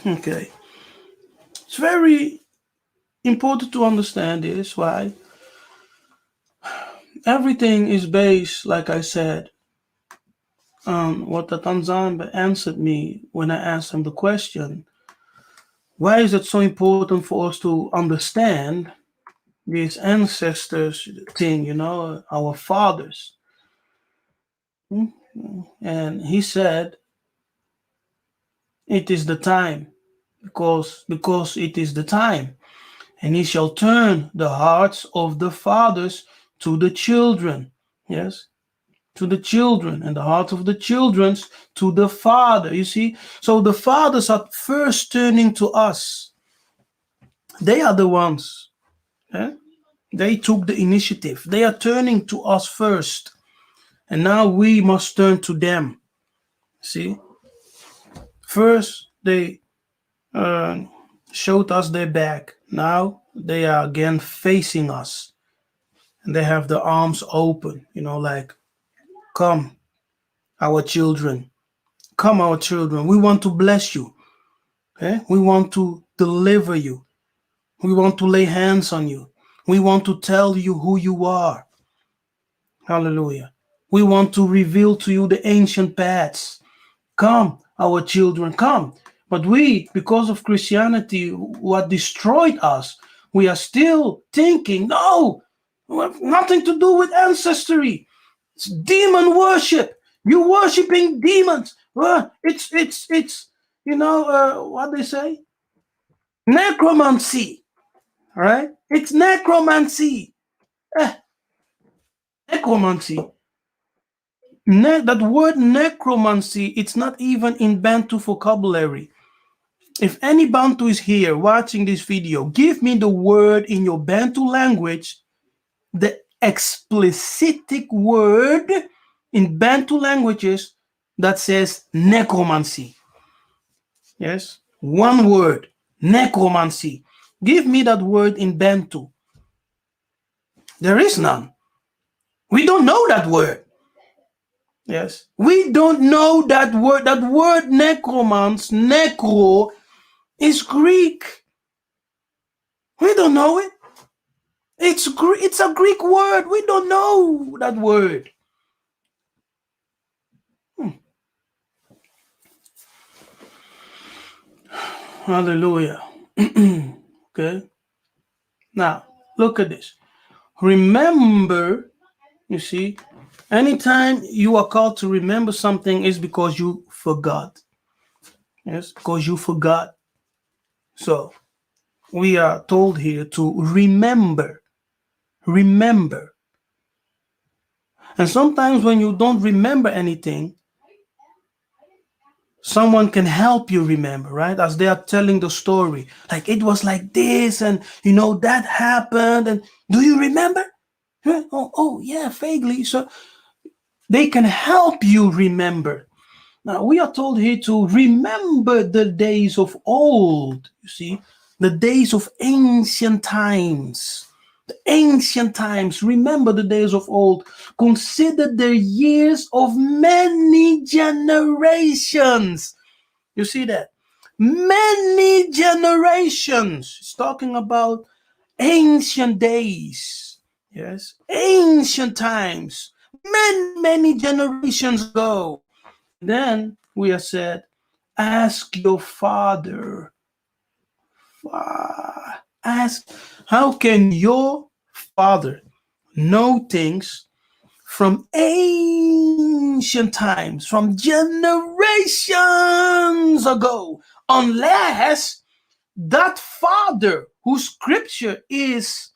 A: Okay. It's very important to understand this, why everything is based, like I said, on what the Tanzania answered me when I asked him the question. Why is it so important for us to understand these ancestors thing, our fathers? And he said, it is the time, because it is the time. And he shall turn the hearts of the fathers to the children. Yes, to the children, and the heart of the children's to the father. You see, so the fathers are first turning to us. They are the ones. They took the initiative. They are turning to us first. And now we must turn to them. See, first they showed us their back. Now they are again facing us. And they have their arms open, like, come, our children. Come, our children. We want to bless you. Okay? We want to deliver you. We want to lay hands on you. We want to tell you who you are. Hallelujah. We want to reveal to you the ancient paths. Come, our children, come. But we, because of Christianity, what destroyed us, we are still thinking, no, we have nothing to do with ancestry. It's demon worship. You're worshiping demons. It's what they say? Necromancy. Right? It's necromancy. Necromancy. That word necromancy, it's not even in Bantu vocabulary. If any Bantu is here watching this video, give me the word in your Bantu language, the explicit word in Bantu languages that says necromancy. Yes, one word, necromancy. Give me that word in Bantu. There is none. We don't know that word. Yes, we don't know that word. That word necromans, necro, is Greek. We don't know it. It's a Greek word. We don't know that word. Hallelujah. Okay. Now, look at this. Remember, you see, anytime you are called to remember something is because you forgot. Yes, because you forgot. So, we are told here to remember. Remember. And sometimes when you don't remember anything, someone can help you remember, right? As they are telling the story. Like, it was like this, and that happened. And do you remember? Oh yeah, vaguely. So they can help you remember. Now, we are told here to remember the days of old. You see, the days of ancient times. The ancient times. Remember the days of old. Consider the years of many generations. You see that? Many generations. It's talking about ancient days. Yes, ancient times. Many generations ago. Then we are said, ask your father. Ask, how can your father know things from ancient times, from generations ago, unless that Father whose scripture is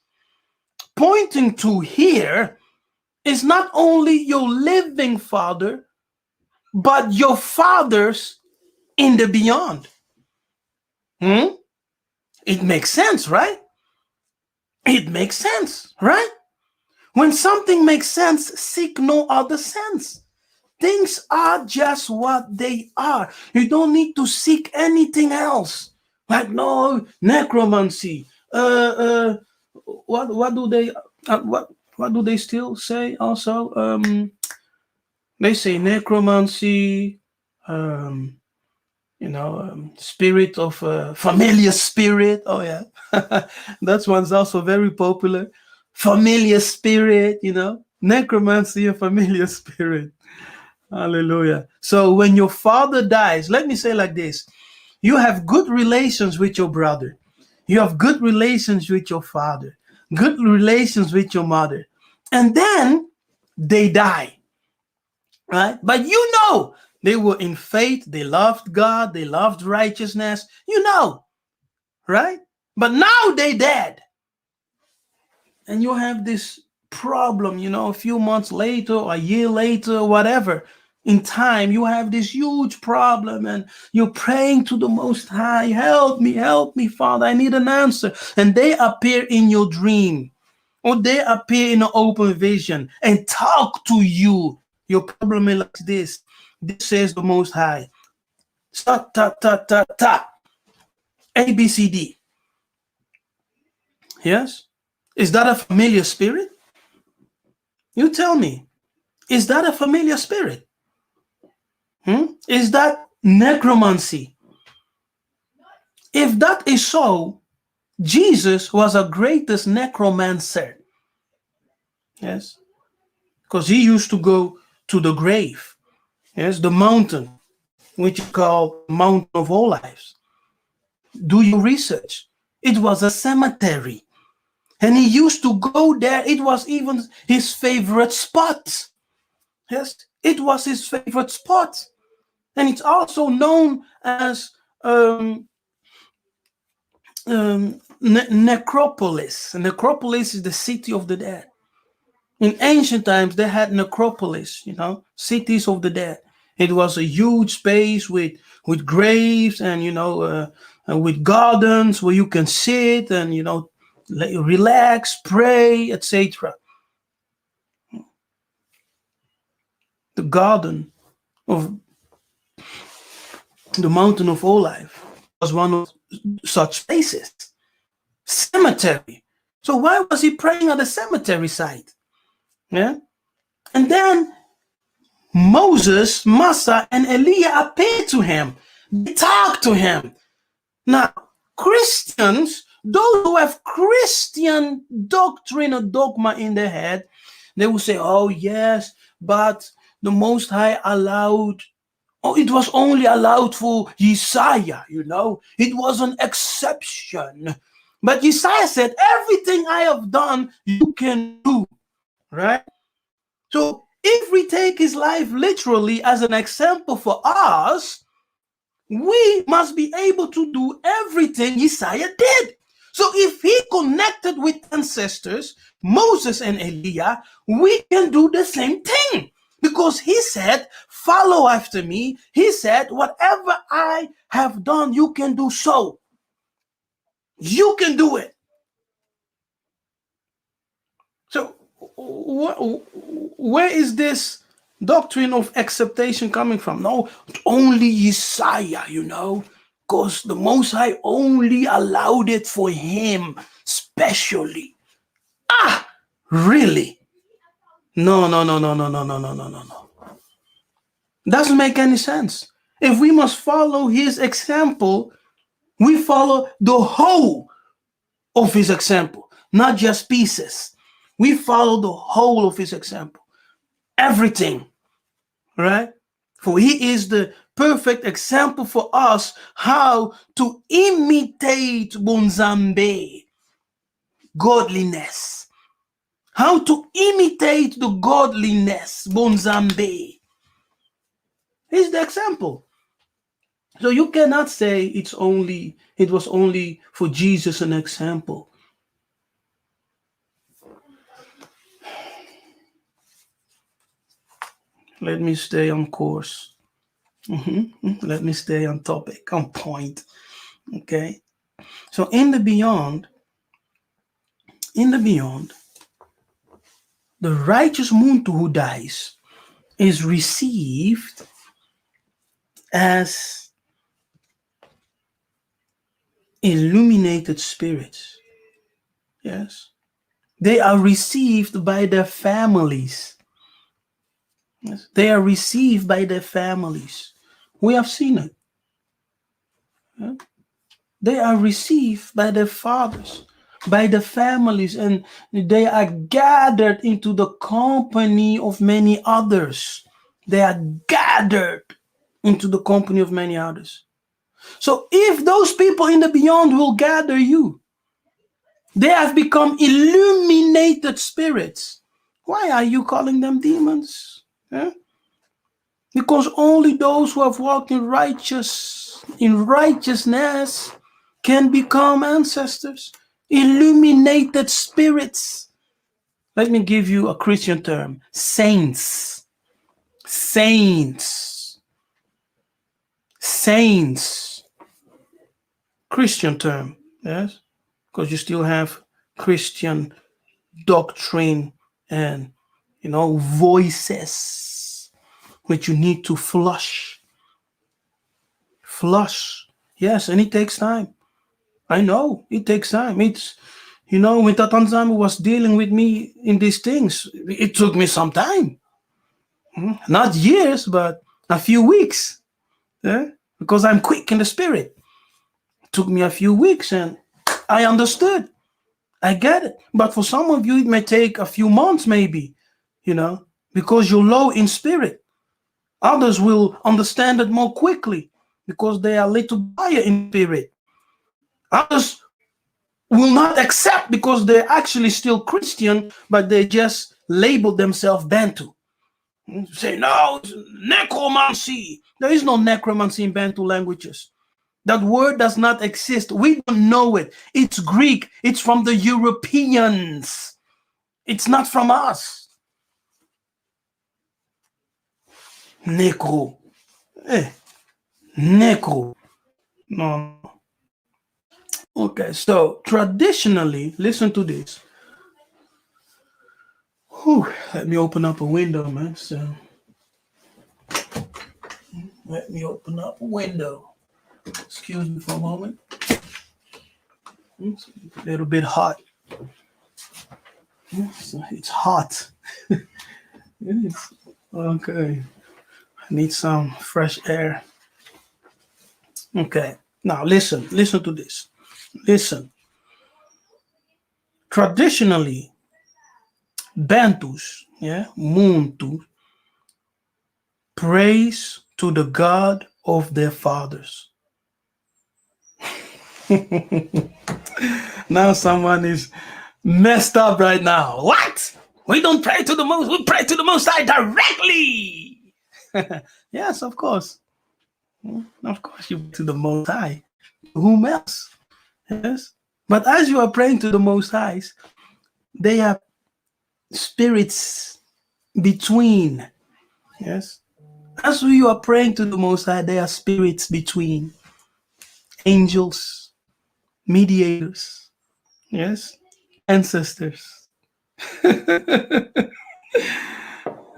A: pointing to here is not only your living Father, but your fathers in the beyond. It makes sense, right? It makes sense, right? When something makes sense, seek no other sense. Things are just what they are. You don't need to seek anything else. Like no necromancy. What do they what do they still say also? They say necromancy. Spirit of familiar spirit. Oh yeah, that one's also very popular. Familiar spirit, necromancy and familiar spirit. Hallelujah. So when your father dies, let me say like this: you have good relations with your brother, you have good relations with your father, good relations with your mother, and then they die, right? But they were in faith, they loved God, they loved righteousness, right? But now they dead. And you have this problem, a few months later, a year later, whatever. In time, you have this huge problem and you're praying to the Most High, help me, Father, I need an answer. And they appear in your dream or they appear in an open vision and talk to you. Your problem is like this. This says the Most High. Ta, ta, ta, ta, ta. A, B, C, D. Yes? Is that a familiar spirit? You tell me. Is that a familiar spirit? Is that necromancy? If that is so, Jesus was a greatest necromancer. Yes? Because he used to go to the grave. Yes, the mountain, which is called Mountain of Olives. Do your research. It was a cemetery. And he used to go there. It was even his favorite spot. Yes, it was his favorite spot. And it's also known as necropolis. Necropolis is the city of the dead. In ancient times, they had necropolis, cities of the dead. It was a huge space with graves and, with gardens where you can sit and, relax, pray, etc. The garden of the Mountain of Olives was one of such places. Cemetery. So why was he praying at the cemetery site? Yeah. And then Moses, Massa, and Elijah appeared to him. They talked to him. Now, Christians, those who have Christian doctrine or dogma in their head, they will say, oh yes, but the Most High allowed, it was only allowed for Isaiah, it was an exception. But Isaiah said, everything I have done, you can do, right? So if we take his life literally as an example for us, we must be able to do everything Isaiah did. So if he connected with ancestors, Moses and Elijah, we can do the same thing. Because he said, follow after me. He said, whatever I have done, you can do so. You can do it. So where is this doctrine of acceptation coming from? No, only Isaiah, because the Most High only allowed it for him, specially. Really? No. Doesn't make any sense. If we must follow his example, we follow the whole of his example, not just pieces. We follow the whole of his example. Everything, right? For he is the perfect example for us how to imitate Bonzambe, godliness. How to imitate the godliness, Bonzambe. He's the example. So you cannot say it was only for Jesus an example. Let me stay on course. Let me stay on topic, on point. Okay. So in the beyond, the righteous Muntu who dies is received as illuminated spirits. Yes. They are received by their families. Yes. They are received by their families. We have seen it. Yeah. They are received by their fathers, by the families, and they are gathered into the company of many others. They are gathered into the company of many others. So if those people in the beyond will gather you, they have become illuminated spirits. Why are you calling them demons? Yeah? Because only those who have walked in righteousness can become ancestors, illuminated spirits. Let me give you a Christian term: saints. Saints. Saints. Christian term, yes? Because you still have Christian doctrine and, voices which you need to flush. Yes, and it takes time. I know it takes time. It's, when Tatanzami was dealing with me in these things, it took me some time. Not years, but a few weeks. Yeah? Because I'm quick in the spirit. It took me a few weeks and I understood. I get it. But for some of you, it may take a few months, maybe, because you're low in spirit. Others will understand it more quickly because they are a little higher in spirit. Others will not accept because they're actually still Christian, but they just label themselves Bantu. Say, no, it's necromancy. There is no necromancy in Bantu languages. That word does not exist. We don't know it. It's Greek. It's from the Europeans. It's not from us. Necro. Necro. No. Okay, so traditionally, listen to this. Let me open up a window, man. So, let me open up a window. Excuse me for a moment. It's a little bit hot. It's hot. Okay. I need some fresh air. Okay. Now listen to this. Listen. Traditionally, Bantus, Muntu, praise to the God of their fathers. Now someone is messed up right now. What? We don't pray to the Most, we pray to the Most High directly. Yes, of course. Of course you pray to the Most High. Whom else? Yes. But as you are praying to the Most Highs, they are spirits between. Yes. As you are praying to the Most High, they are spirits between. Angels, mediators, yes, ancestors.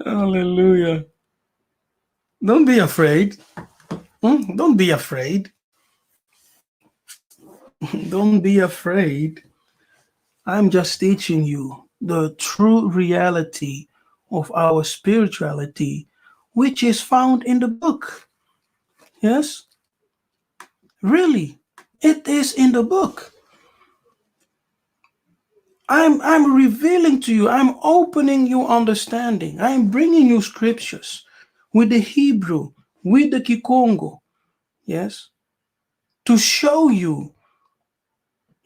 A: Hallelujah. Don't be afraid. Don't be afraid. Don't be afraid. I'm just teaching you the true reality of our spirituality, which is found in the book. Yes? Really, it is in the book. I'm revealing to you, I'm opening your understanding. I'm bringing you scriptures with the Hebrew, with the Kikongo, yes, to show you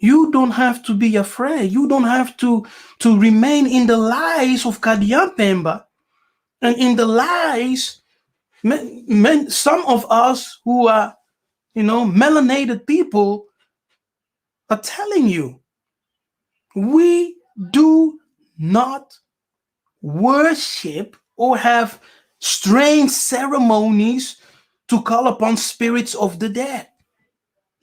A: you don't have to be afraid. You don't have to remain in the lies of Kadiampemba and in the lies. Some of us who are melanated people are telling you, we do not worship or have strange ceremonies to call upon spirits of the dead.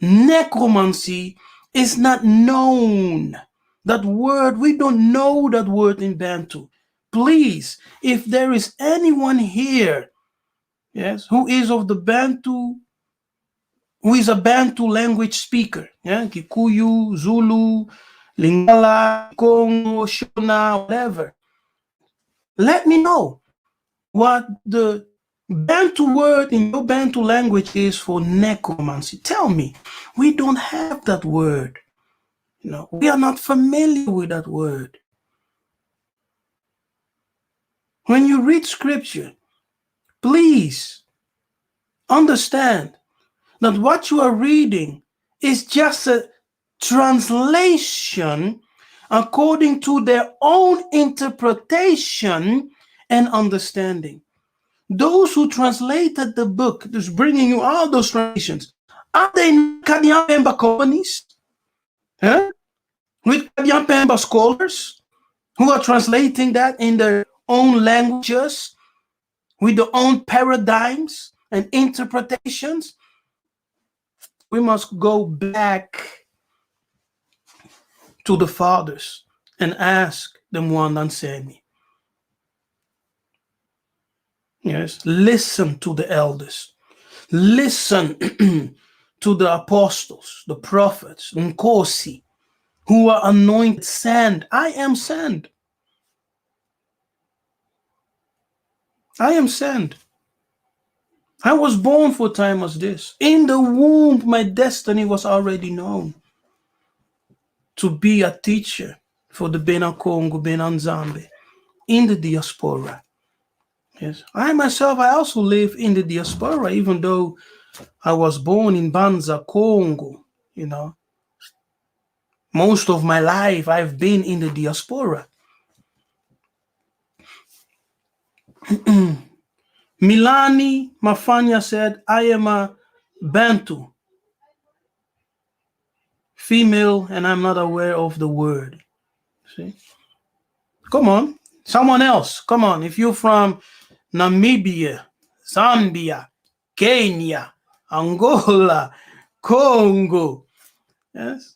A: Necromancy is not known. That word, we don't know that word in Bantu. Please, if there is anyone here, yes, who is of the Bantu, who is a Bantu language speaker, yeah, Kikuyu, Zulu, Lingala, Congo, Shona, whatever, let me know what the Bantu word in your Bantu language is for necromancy. Tell me. We don't have that word. We are not familiar with that word. When you read scripture, please understand that what you are reading is just a translation according to their own interpretation and understanding. Those who translated the book, just bringing you all those translations, are they Kadian Pemba companies? Huh? With Kadian Pemba scholars who are translating that in their own languages, with their own paradigms and interpretations? We must go back to the fathers and ask them one and say me. Yes, listen to the elders. Listen to the apostles, the prophets, Nkosi, who are anointed sent. I am sent. I am sent. I was born for time as this. In the womb, my destiny was already known. To be a teacher for the Bena Congo, Bena Nzambe, in the diaspora. Yes, I myself, I also live in the diaspora, even though I was born in Banza, Congo. Most of my life I've been in the diaspora. Milani Mafanya said, I am a Bantu female and I'm not aware of the word. See? Come on. Someone else. Come on. If you're from Namibia, Zambia, Kenya, Angola, Congo, yes,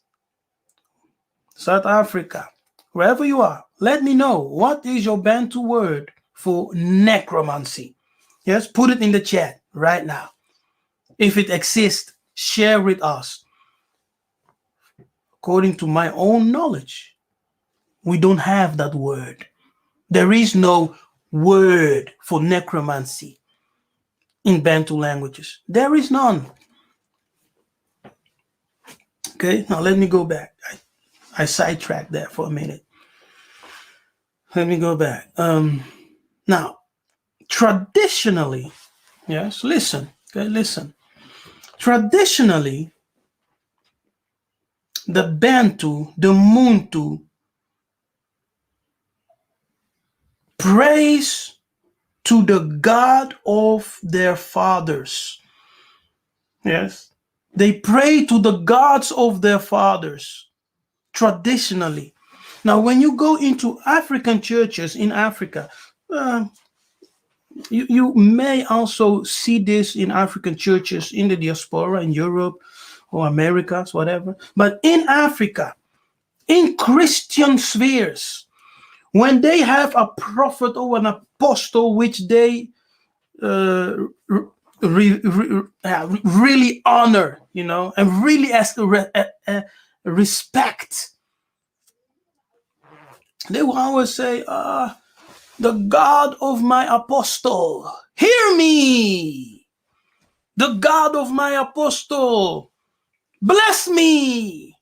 A: South Africa, wherever you are, let me know what is your Bantu word for necromancy. Yes, put it in the chat right now. If it exists, share with us. According to my own knowledge, we don't have that word. There is no word for necromancy in Bantu languages. There is none. Okay, now let me go back. I sidetracked that for a minute. Let me go back. Now, traditionally, yes, listen. Okay, listen. Traditionally, the Bantu, the Muntu, praise to the God of their fathers. Yes, they pray to the gods of their fathers. Traditionally. Now, when you go into African churches in Africa, you may also see this in African churches in the diaspora, in Europe or Americas, whatever. But in Africa, in Christian spheres, when they have a prophet or an apostle which they really honor, and really respect, they will always say, the God of my apostle, hear me. The God of my apostle, bless me.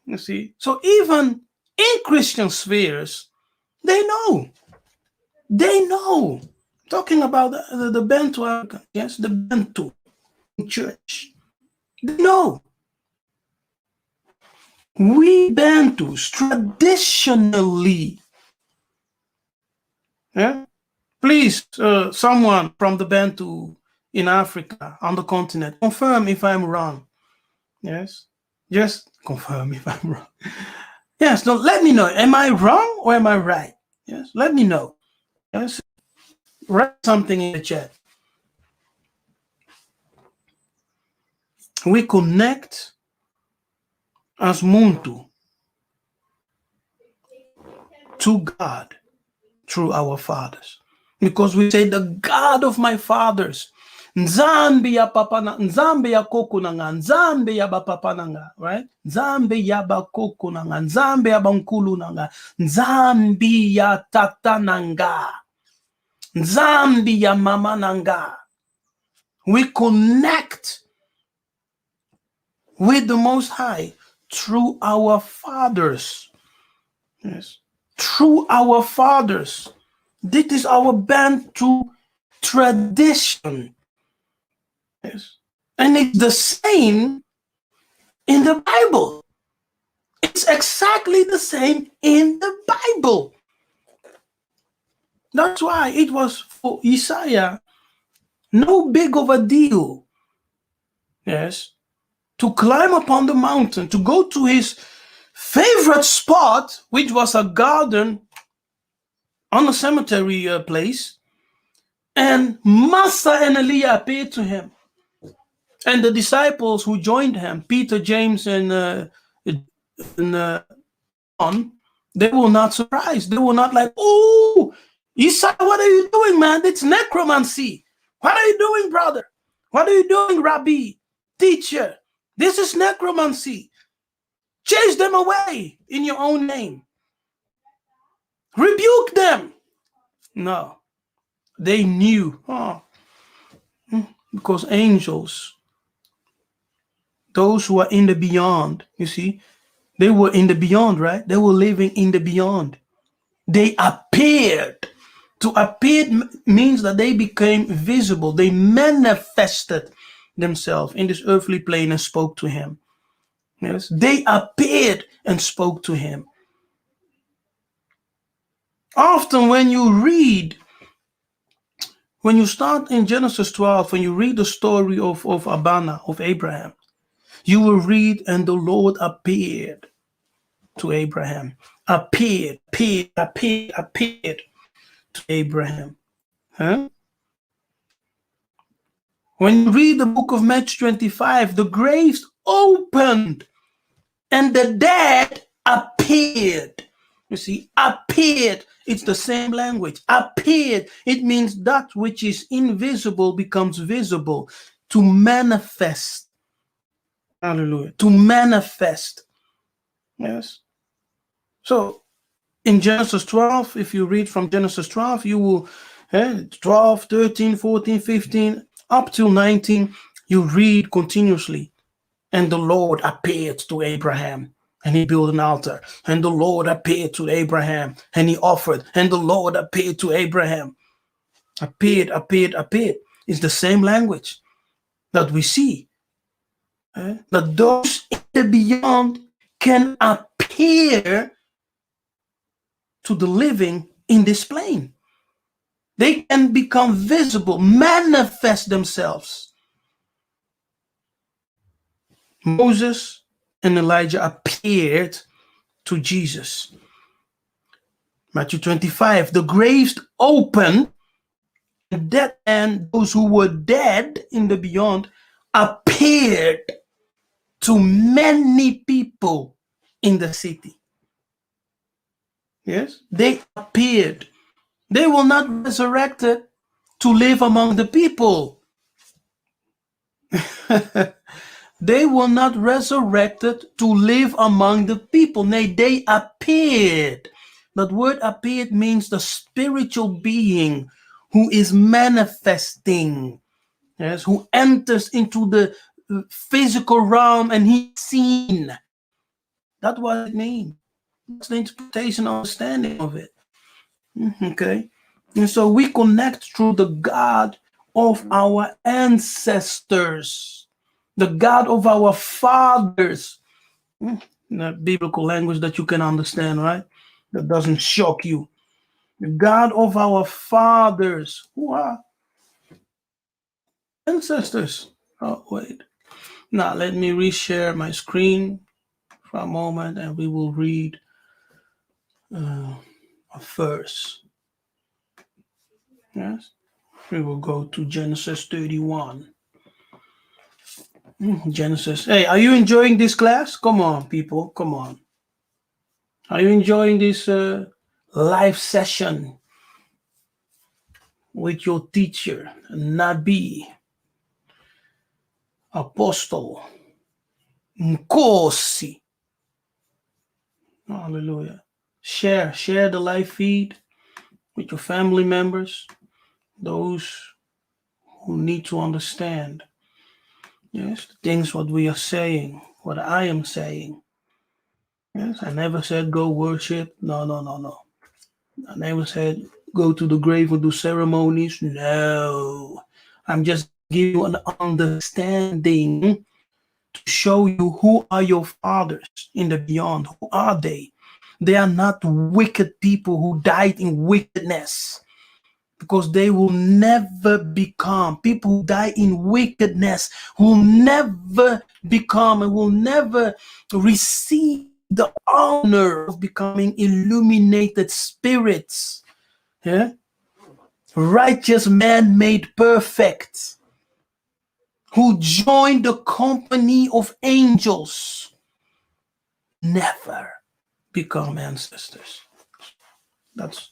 A: You see, so even in Christian spheres, they know. Talking about the Bantu, yes, the Bantu church. They know. We Bantus traditionally, yeah. Please, someone from the Bantu in Africa, on the continent. Confirm if I'm wrong. Yes. Just confirm if I'm wrong. Yes. So let me know. Am I wrong or am I right? Yes. Let me know. Yes. Write something in the chat. We connect as Muntu to God through our fathers. Because we say, the God of my fathers, Nzambi ya papa na Nzambi ya koko nanga, Nzambi ya bapapa nanga, right? Nzambi ya bakoko nanga, Nzambi ya bankulu nanga, Nzambi ya tata nanga, Nzambi ya mama nanga. We connect with the Most High through our fathers. Yes. Through our fathers. This is our Bantu tradition. Yes. And it's the same in the Bible. It's exactly the same in the Bible. That's why it was for Isaiah no big of a deal. Yes. To climb upon the mountain, to go to his favorite spot, which was a garden on a cemetery place, and Massa and Elijah appeared to him. And the disciples who joined him, Peter, James, and John, they were not surprised. They were not like, oh, Isaiah, what are you doing, man? It's necromancy. What are you doing, brother? What are you doing, Rabbi, teacher? This is necromancy. Chase them away in your own name. Rebuke them. No, they knew. Because angels, those who are in the beyond, you see, they were in the beyond, right? They were living in the beyond. They appeared. To appear means that they became visible. They manifested themselves in this earthly plane and spoke to him. Yes, they appeared and spoke to him. Often when you start in Genesis 12, when you read the story of Abana, of Abraham, you will read, and the Lord appeared to Abraham. Appeared to Abraham. Huh? When you read the book of Matthew 25, the graves opened and the dead appeared. You see, appeared, it's the same language. Appeared, it means that which is invisible becomes visible. To manifest. Hallelujah. To manifest. Yes. So, in Genesis 12, if you read from Genesis 12, you will, 12, 13, 14, 15, up till 19, you read continuously. And the Lord appeared to Abraham, and he built an altar. And the Lord appeared to Abraham, and he offered. And the Lord appeared to Abraham. Appeared. It's the same language that we see. That those in the beyond can appear to the living in this plane. They can become visible, manifest themselves. Moses and Elijah appeared to Jesus. Matthew 25, the graves opened, and those who were dead in the beyond appeared to many people in the city. Yes, they appeared. They were not resurrected to live among the people. They were not resurrected to live among the people. Nay, they appeared. That word appeared means the spiritual being who is manifesting. Yes, who enters into the physical realm and he's seen. That's what it means. That's the interpretation, understanding of it. Okay. And so we connect through the God of our ancestors, the God of our fathers. The biblical language that you can understand, right? That doesn't shock you. The God of our fathers. Who are? ancestors. Oh, wait. Now, let me reshare my screen for a moment and we will read a verse. Yes. We will go to Genesis 31. Genesis. Hey, are you enjoying this class? Come on, people. Come on. Are you enjoying this live session with your teacher, Nabi, Apostle, Nkosi? Hallelujah. Share the live feed with your family members, those who need to understand, yes, the things what we are saying, what I am saying. Yes, I never said go worship. No. I never said go to the grave and do ceremonies. No. I'm just giving you an understanding to show you who are your fathers in the beyond. Who are they? They are not wicked people who died in wickedness, because they will never become people who die in wickedness, will never become and will never receive the honor of becoming illuminated spirits. Yeah? Righteous man made perfect, who joined the company of angels, never become ancestors. That's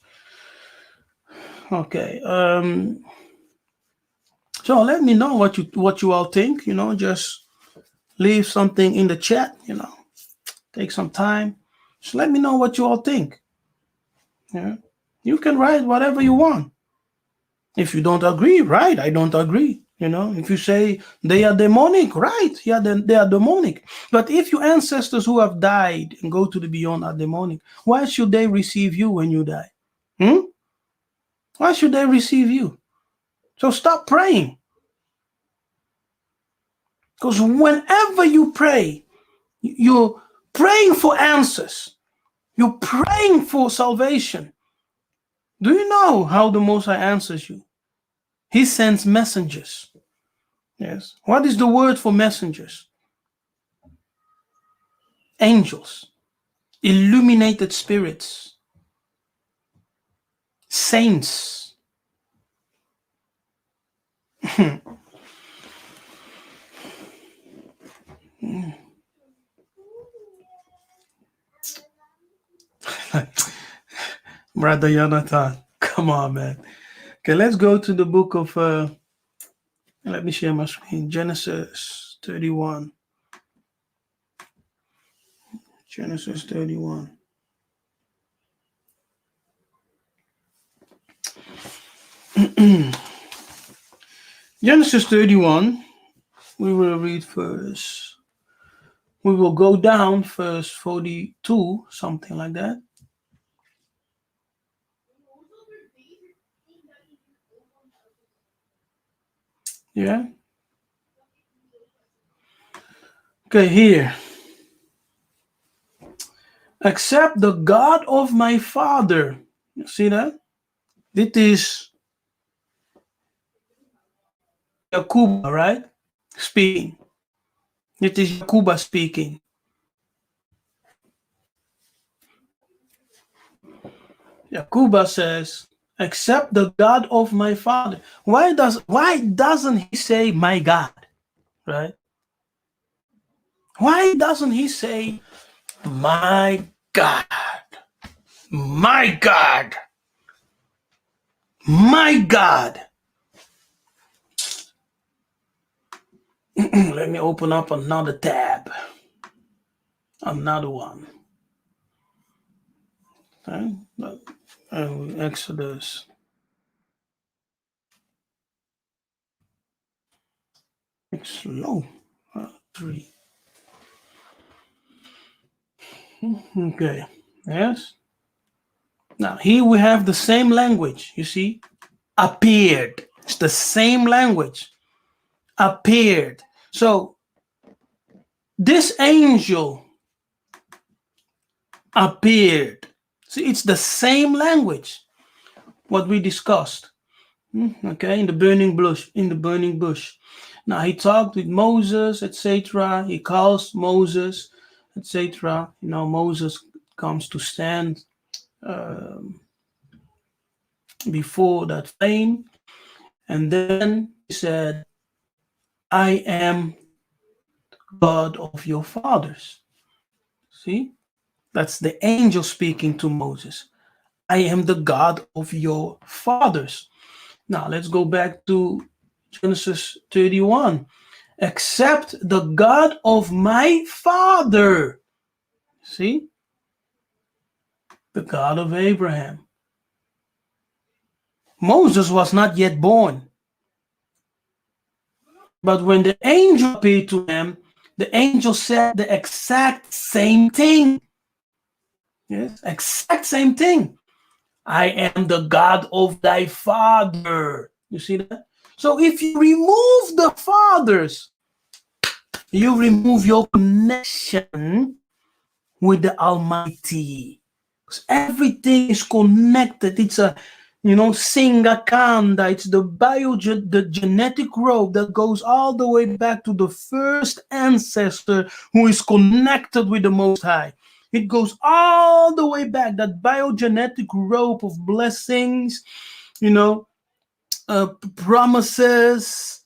A: okay. So let me know what you all think. Just leave something in the chat. Take some time. Just let me know what you all think. Yeah, you can write whatever you want. If you don't agree, write I don't agree. If you say they are demonic, right? Yeah, then they are demonic. But if your ancestors who have died and go to the beyond are demonic, why should they receive you when you die? Why should they receive you? So stop praying. Because whenever you pray, you're praying for answers. You're praying for salvation. Do you know how the Most High answers you? He sends messengers. Yes. What is the word for messengers? Angels, illuminated spirits, saints. Brother Jonathan, come on, man. Okay, let's go to the book of, let me share my screen, Genesis 31. Genesis 31. Genesis 31, we will read first. We will go down verse 42, something like that. Yeah. Okay, here. Except the God of my father. You see that? Dit is Yakuba, right? Speaking. It is Yakuba speaking. Yakuba says, except the God of my father. Why doesn't he say my God? Right? Why doesn't he say my God? My God. My God. Let me open up another tab. Another one. Okay. Exodus. It's slow. 3. Okay. Yes. Now here we have the same language. You see, appeared. It's the same language. Appeared. So this angel appeared. See, it's the same language what we discussed. Okay, in the burning bush. In the burning bush. Now he talked with Moses, etc. He calls Moses, etc. Moses comes to stand before that flame, and then he said, I am God of your fathers. See? That's the angel speaking to Moses. I am the God of your fathers. Now let's go back to Genesis 31. Except the God of my father. See? The God of Abraham. Moses was not yet born. But when the angel appeared to him, the angel said the exact same thing. Yes, exact same thing. I am the God of thy father. You see that? So if you remove the fathers, you remove your connection with the Almighty. Because everything is connected. It's a, Singakanda. It's the genetic rope that goes all the way back to the first ancestor who is connected with the Most High. It goes all the way back, that biogenetic rope of blessings, promises,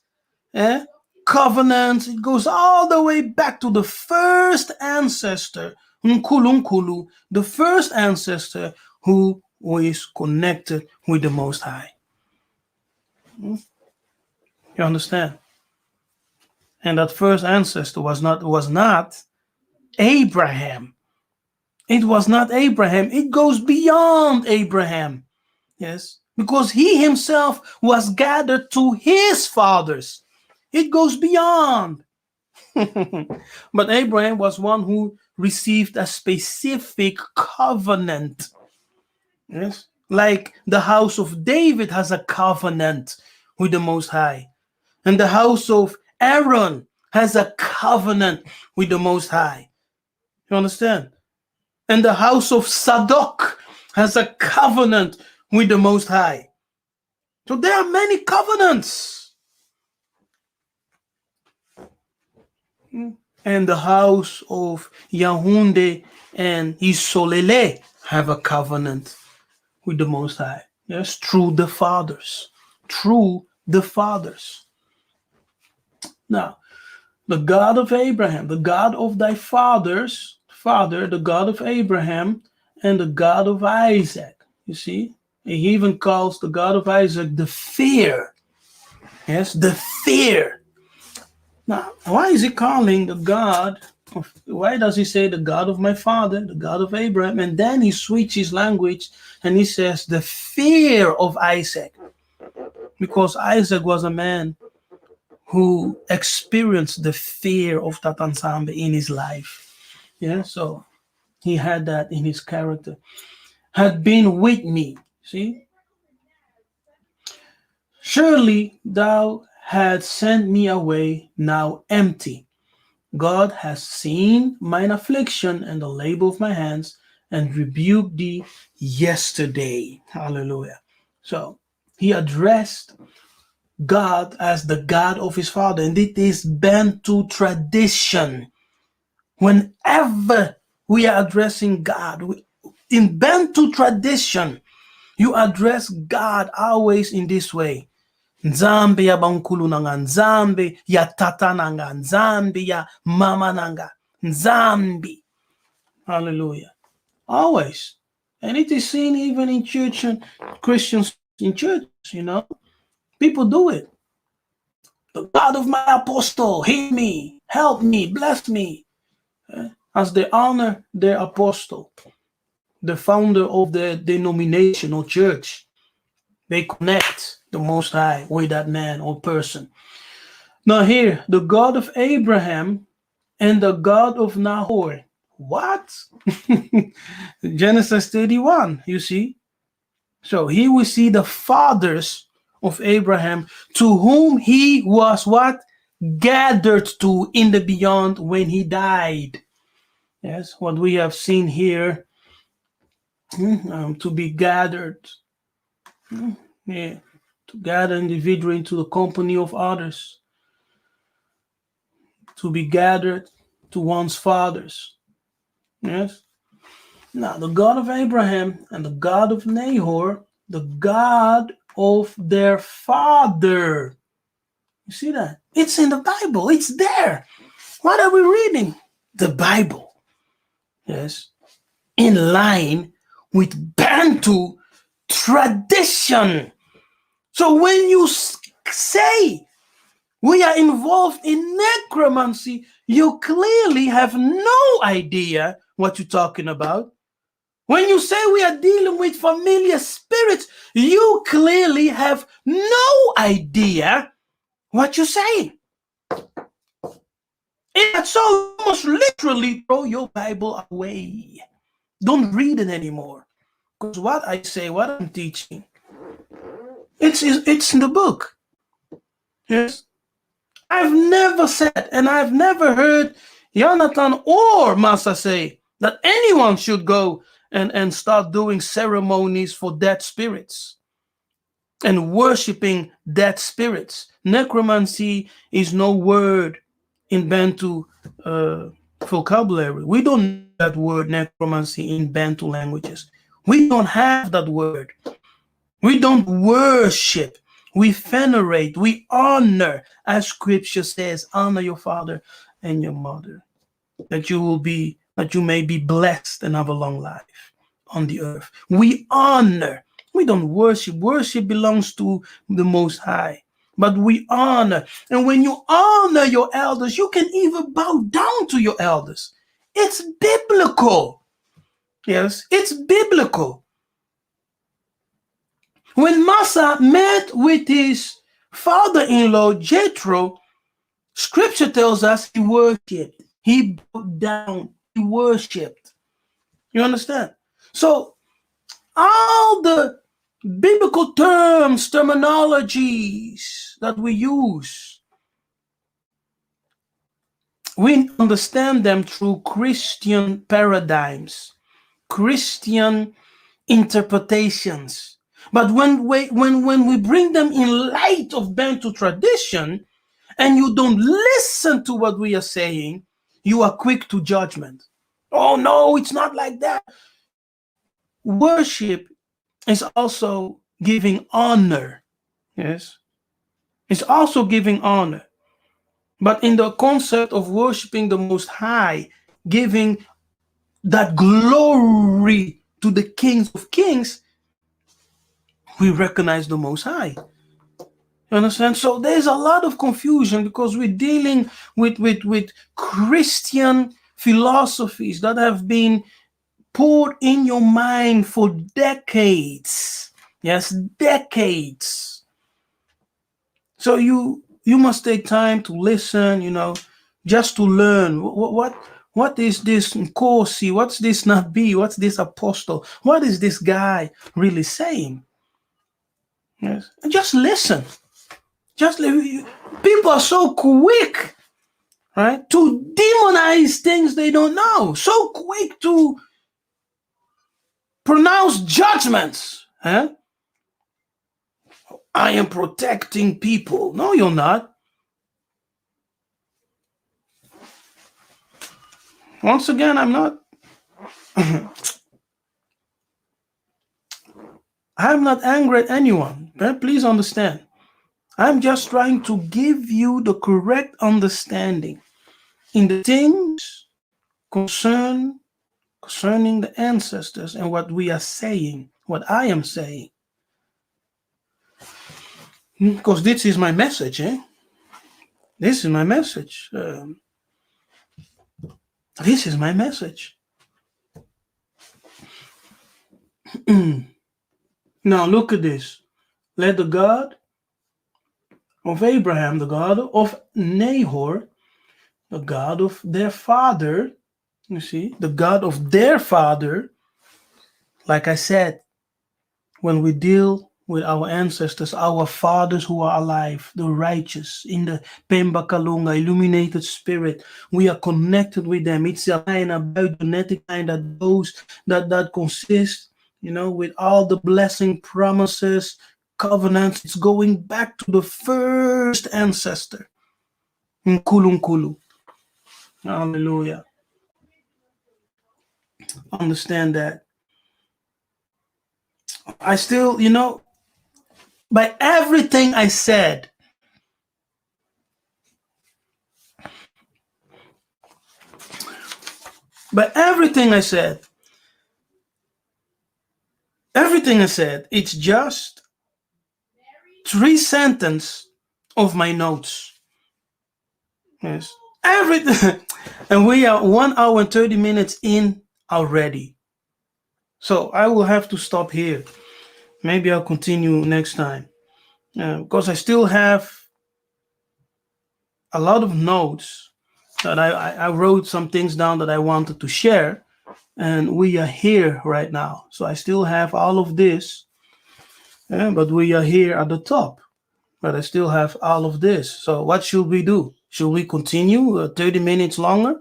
A: covenants. It goes all the way back to the first ancestor, Nkulu, the first ancestor who is connected with the Most High. You understand? And that first ancestor was not Abraham. It was not Abraham. It goes beyond Abraham. Yes, because he himself was gathered to his fathers. It goes beyond. But Abraham was one who received a specific covenant. Yes, like the house of David has a covenant with the Most High, and the house of Aaron has a covenant with the Most High. You understand? And the house of Zadok has a covenant with the Most High. So there are many covenants. And the house of Yahunde and Isolele have a covenant with the Most High. Yes, through the fathers. Through the fathers. Now, the God of Abraham, the God of thy fathers, father, the God of Abraham, and the God of Isaac. You see, he even calls the God of Isaac the fear. Yes, the fear. Now, why is he calling the God of, why does he say the God of my father, the God of Abraham, and then he switches language and he says the fear of Isaac? Because Isaac was a man who experienced the fear of Tatansambe in his life. Yeah, so he had that in his character. Had been with me, see? Surely thou had sent me away now empty. God has seen mine affliction and the labor of my hands and rebuked thee yesterday. Hallelujah. So he addressed God as the God of his father, and it is bent to tradition. Whenever we are addressing God, in bent to tradition, you address God always in this way. Nzambe ya bankulu nanga, nzambe ya tata nanga, nzambe ya mama nanga, nzambe. Hallelujah. Always. And it is seen even in church and Christians in churches, People do it. The God of my apostle, heal me, help me, bless me. As they honor their apostle, the founder of the denomination or church, they connect the Most High with that man or person. Now here, the God of Abraham and the God of Nahor. What? Genesis 31, you see? So here we see the fathers of Abraham, to whom he was what? Gathered to in the beyond when he died. Yes, what we have seen here, to be gathered, yeah, to gather individually into the company of others, to be gathered to one's fathers. Yes. Now, the God of Abraham and the God of Nahor, the God of their father. You see that? It's in the Bible. It's there. What are we reading? The Bible. Yes. In line with Bantu tradition. So when you say we are involved in necromancy, you clearly have no idea what you're talking about. When you say we are dealing with familiar spirits, you clearly have no idea what you're saying. And so you must literally throw your Bible away. Don't read it anymore. Because what I say, what I'm teaching, it's in the book. Yes. I've never said, and I've never heard Jonathan or Massa say that anyone should go and start doing ceremonies for dead spirits and worshiping dead spirits. Necromancy is no word in Bantu vocabulary. We don't know that word necromancy in Bantu languages. We don't have that word. We don't worship. We venerate. We honor, as Scripture says, honor your father and your mother, that you may be blessed and have a long life on the earth. We honor. We don't worship. Worship belongs to the Most High. But we honor. And when you honor your elders, you can even bow down to your elders. It's biblical. Yes, it's biblical. When Massa met with his father-in-law, Jethro, Scripture tells us he worshipped. He bowed down. He worshipped. You understand? So all the biblical terms, terminologies that we use, we understand them through Christian paradigms, Christian interpretations. But when we bring them in light of Bantu tradition, and you don't listen to what we are saying, you are quick to judgment. Oh no, it's not like that. Worship is also giving honor. Yes. It's also giving honor. But in the concept of worshiping the Most High, giving that glory to the Kings of Kings, we recognize the Most High. You understand? So there's a lot of confusion because we're dealing with Christian philosophies that have been poured in your mind for decades. Yes, decades. So you must take time to listen, just to learn. What is this Nkosi? What's this Nabi? What's this apostle? What is this guy really saying? Yes, and just listen. People are so quick, right, to demonize things they don't know. So quick to pronounce judgments. Huh? I am protecting people. No, you're not. Once again, I'm not. I'm not angry at anyone. Please understand. I'm just trying to give you the correct understanding in the things concerning the ancestors and what we are saying, what I am saying. Because this is my message, This is my message. This is my message. Now look at this. Let the God of Abraham, the God of Nahor, the God of their father, you see, the God of their father, like I said, when we deal with our ancestors, our fathers who are alive, the righteous, in the Pemba Kalunga, illuminated spirit, we are connected with them. It's a line, a biogenetic line that goes, that consists, with all the blessing promises covenants. It's going back to the first ancestor. Nkulunkulu. Hallelujah. Understand that. I still, by everything I said, it's just 3 sentences of my notes. Yes. Everything. And we are 1 hour and 30 minutes in already. So I will have to stop here. Maybe I'll continue next time. Because I still have a lot of notes that I wrote some things down that I wanted to share. And we are here right now. So I still have all of this. But we are here at the top. But I still have all of this. So what should we do? Should we continue 30 minutes longer?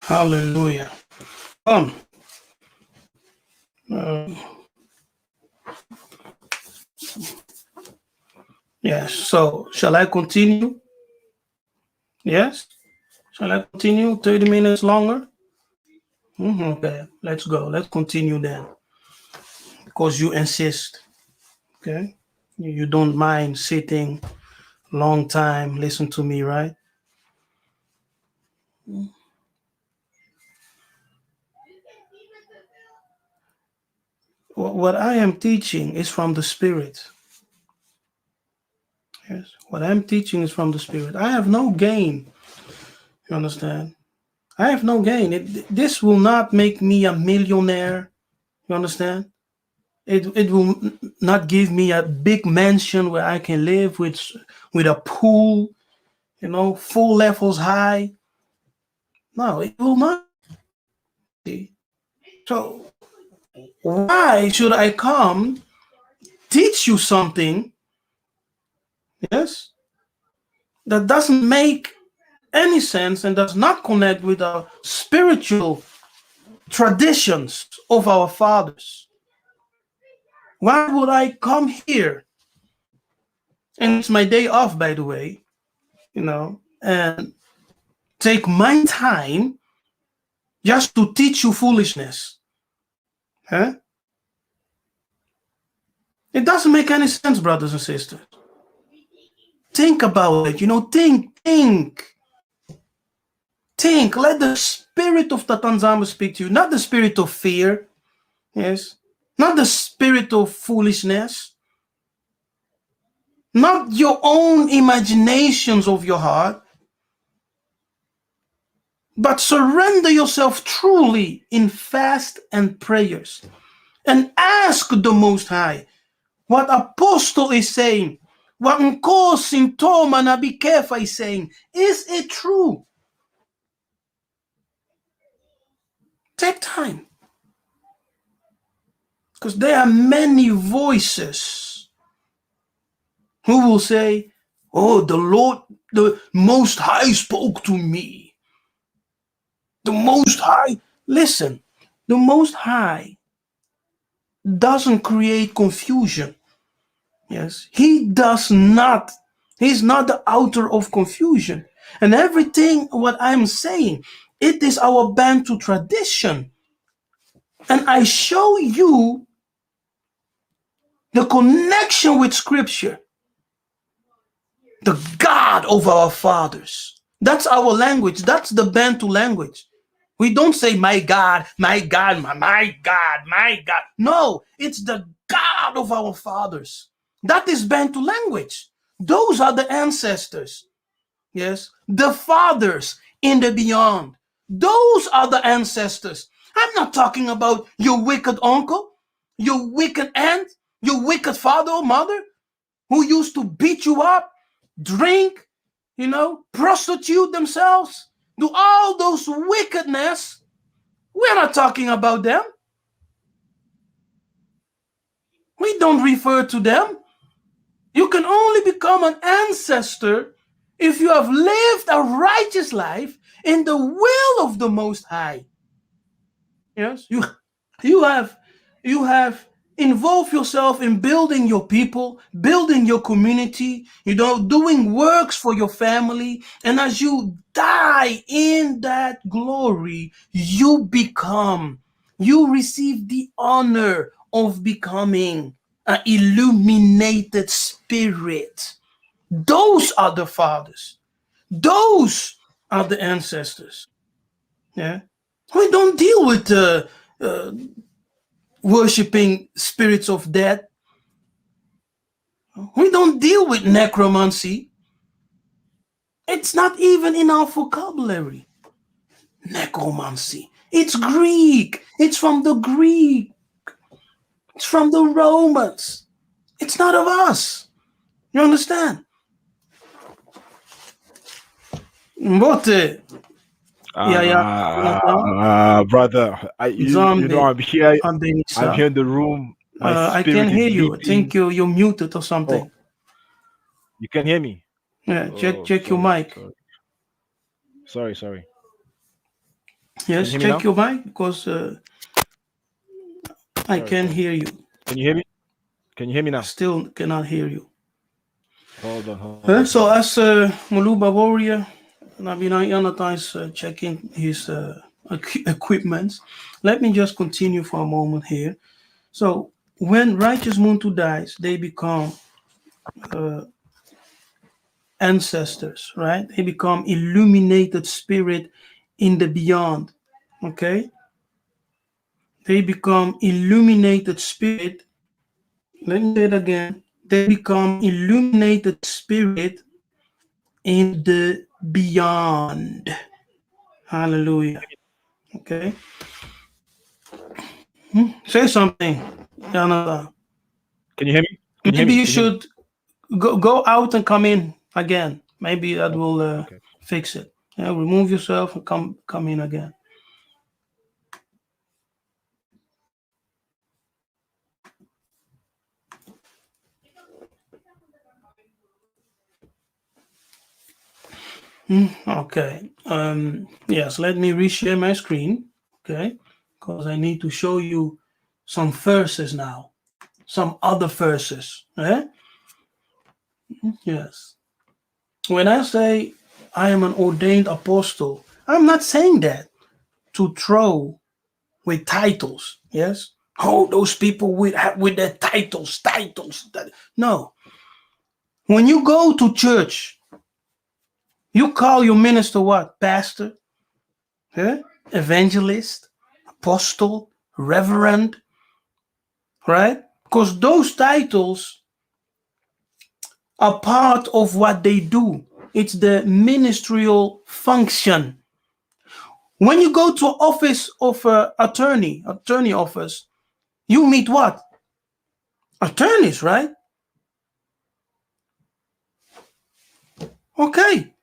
A: Hallelujah. Yes. So shall I continue? Yes. Shall I continue 30 minutes longer? Okay. Let's go. Let's continue then. Because you insist. Okay. You don't mind sitting long time. Listen to me, right? What I am teaching is from the Spirit. Yes. What I'm teaching is from the Spirit. I have no gain. You understand? I have no gain. This will not make me a millionaire. You understand? It will not give me a big mansion where I can live with a pool, 4 levels high. No, it will not. So why should I come teach you something, yes, that doesn't make any sense and does not connect with our spiritual traditions of our fathers? Why would I come here? And it's my day off, by the way, and take my time just to teach you foolishness? Huh? It doesn't make any sense, brothers and sisters. Think about it, think. Let the spirit of Tatanzama speak to you, not the spirit of fear, yes, not the spirit of foolishness, not your own imaginations of your heart, but surrender yourself truly in fast and prayers and ask the Most High what Apostle is saying, what Nko Sintoma Nabi Kefa is saying. Is it true? Take time. Because there are many voices who will say, oh, the Lord, the Most High spoke to me. The Most High. Listen, the Most High doesn't create confusion. Yes, he does not. He's not the author of confusion. And everything what I'm saying, it is our Bantu tradition. And I show you the connection with Scripture. The God of our fathers. That's our language. That's the Bantu language. We don't say my God, my God, my God, my God. No, it's the God of our fathers. That is Bantu language. Those are the ancestors. Yes, the fathers in the beyond. Those are the ancestors. I'm not talking about your wicked uncle, your wicked aunt, your wicked father or mother who used to beat you up, drink, prostitute themselves, do all those wickedness. We're not talking about them. We don't refer to them. You can only become an ancestor if you have lived a righteous life in the will of the Most High. Yes, you have involved yourself in building your people, building your community, doing works for your family, and as you die in that glory, you receive the honor of becoming an illuminated spirit. Those are the fathers. Those are the ancestors. Yeah. We don't deal with worshipping spirits of death. We don't deal with necromancy. It's not even in our vocabulary. Necromancy. It's Greek. It's from the Greek. It's from the Romans. It's not of us. You understand? Mbote.
B: Brother, I'm here. I'm here in the room.
A: I can hear you. I think you're muted or something.
B: Oh. You can hear me?
A: Yeah, check your mic.
B: Sorry.
A: Yes, check your mic because I can't hear you.
B: Can you hear me? Can you hear me now?
A: Still cannot hear you.
B: Hold on.
A: So as Maluba Warrior, Nabina Yanata is checking his equipment. Let me just continue for a moment here. So when righteous Muntu dies, they become ancestors, right? They become illuminated spirit in the beyond. Okay? They become illuminated spirit. Let me say it again. They become illuminated spirit in the beyond. Hallelujah. Okay. Say something, Yanada.
B: Can you hear me?
A: Maybe you should go out and come in again. Maybe that will fix it. Yeah, remove yourself and come in again. Okay. Yes, let me reshare my screen. Okay, because I need to show you some verses now, some other verses. Yes. When I say I am an ordained apostle, I'm not saying that to throw with titles. Yes. Oh, those people with their titles. No. When you go to church, you call your minister what? Pastor, evangelist, apostle, reverend, right? Because those titles are part of what they do. It's the ministerial function. When you go to an office of attorney office, you meet what? Attorneys, right? Okay.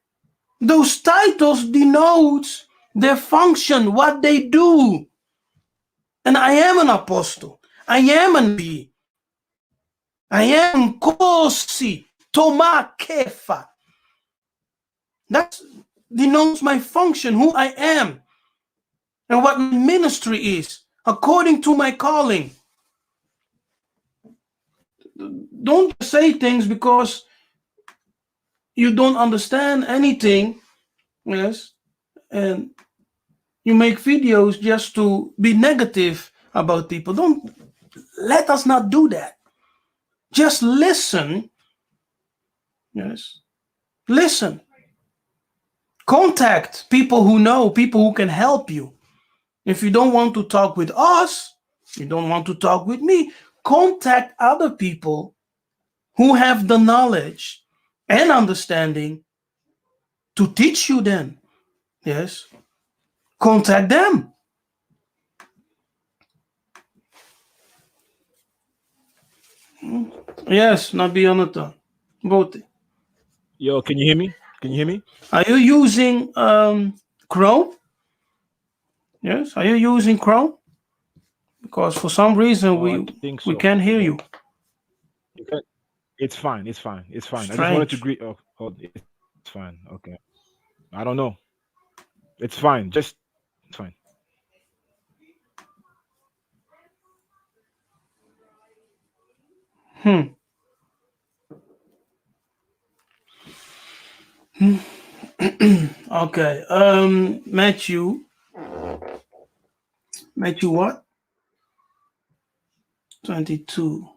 A: Those titles denote their function, what they do. And I am an apostle. I am an Nabi. I am Kosi Toma Kefa. That denotes my function, who I am, and what my ministry is, according to my calling. Don't say things because you don't understand anything, yes, and you make videos just to be negative about people. Let us not do that. Just listen. Yes. Listen. Contact people who know, people who can help you. If you don't want to talk with us, you don't want to talk with me, contact other people who have the knowledge and understanding to teach you then. Yes. Contact them. Yes, Nabi Jonathan. Both.
B: Yo, can you hear me? Can you hear me?
A: Are you using Chrome? Yes. Are you using Chrome? Because for some reason
B: I think so.
A: we can't hear you.
B: It's fine. It's fine. It's fine.
A: Strange.
B: I just wanted to greet. Oh, it's fine. Okay. I don't know. It's fine. Just it's fine.
A: Okay. Matthew what? 22.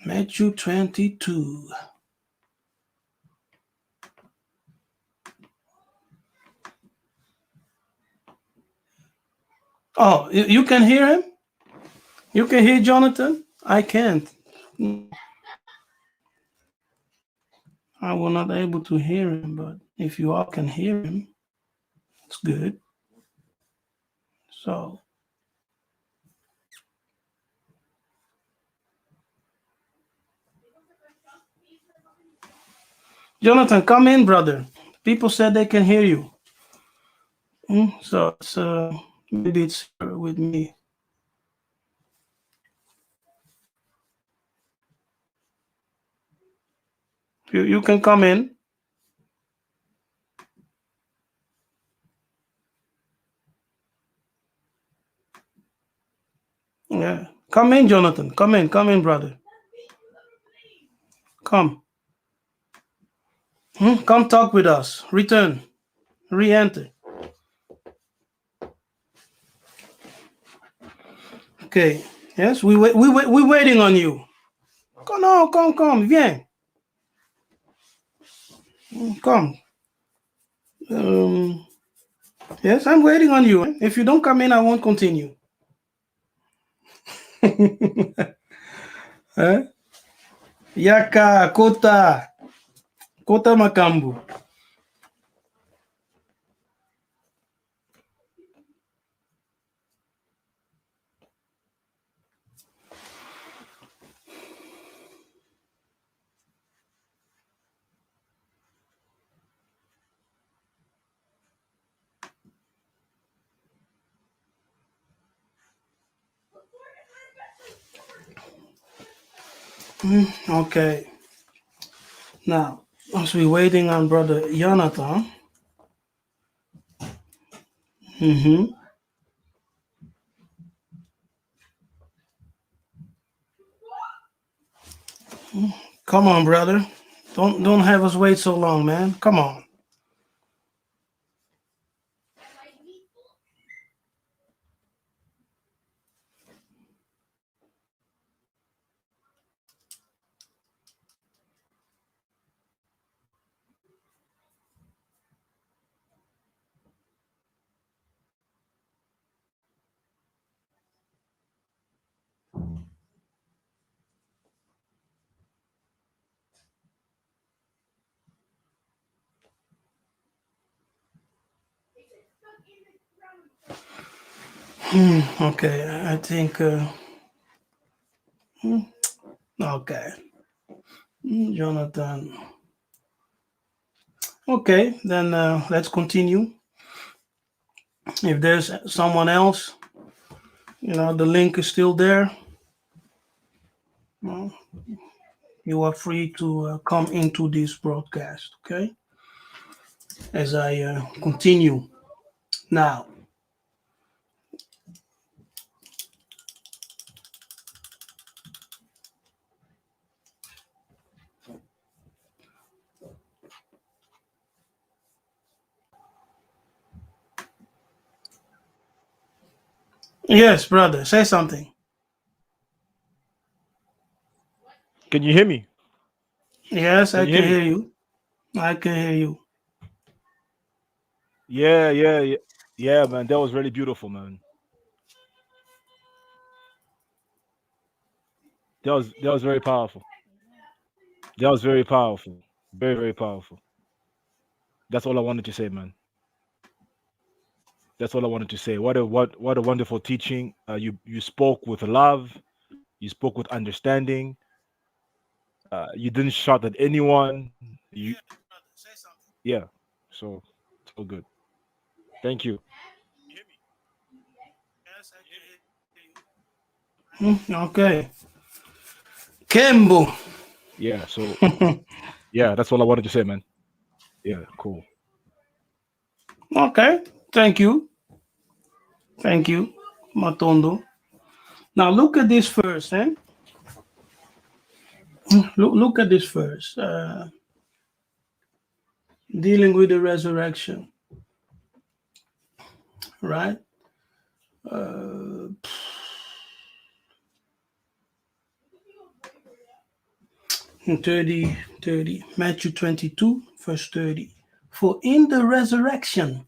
A: Matthew 22. Oh, you can hear him? You can hear Jonathan? I can't. I was not able to hear him, but if you all can hear him, it's good. So, Jonathan, come in, brother. People said they can hear you. So it's maybe it's with me. You can come in. Yeah. Come in, Jonathan. Come in, brother. Come. Come talk with us. Return. Re-enter. Okay. Yes, we're waiting on you. Come. Viens. Come. Yes, I'm waiting on you. If you don't come in, I won't continue. Yaka, Kota Makambu. Okay. Now, as we're waiting on Brother Jonathan. Come on, brother. Don't have us wait so long, man. Come on. Okay, I think. Okay, Jonathan. Okay, then let's continue. If there's someone else, the link is still there. Well, you are free to come into this broadcast. Okay, as I continue now. Yes, brother, say something.
B: Can you hear me?
A: Yes, I can hear you. I can hear you.
B: Yeah, man. That was really beautiful, man. That was very powerful. That was very powerful. Very, very powerful. That's all I wanted to say, man. That's all I wanted to say. What a wonderful teaching. You spoke with love. You spoke with understanding. You didn't shout at anyone. You yeah. So it's all good. Thank you.
A: Okay. Kembo.
B: Yeah. So yeah, that's all I wanted to say, man. Yeah. Cool.
A: Okay. Thank you. Thank you, Matondo. Now look at this verse, eh? Look at this verse. Dealing with the resurrection, right? Uh, 30, Matthew 22, verse 30. For in the resurrection,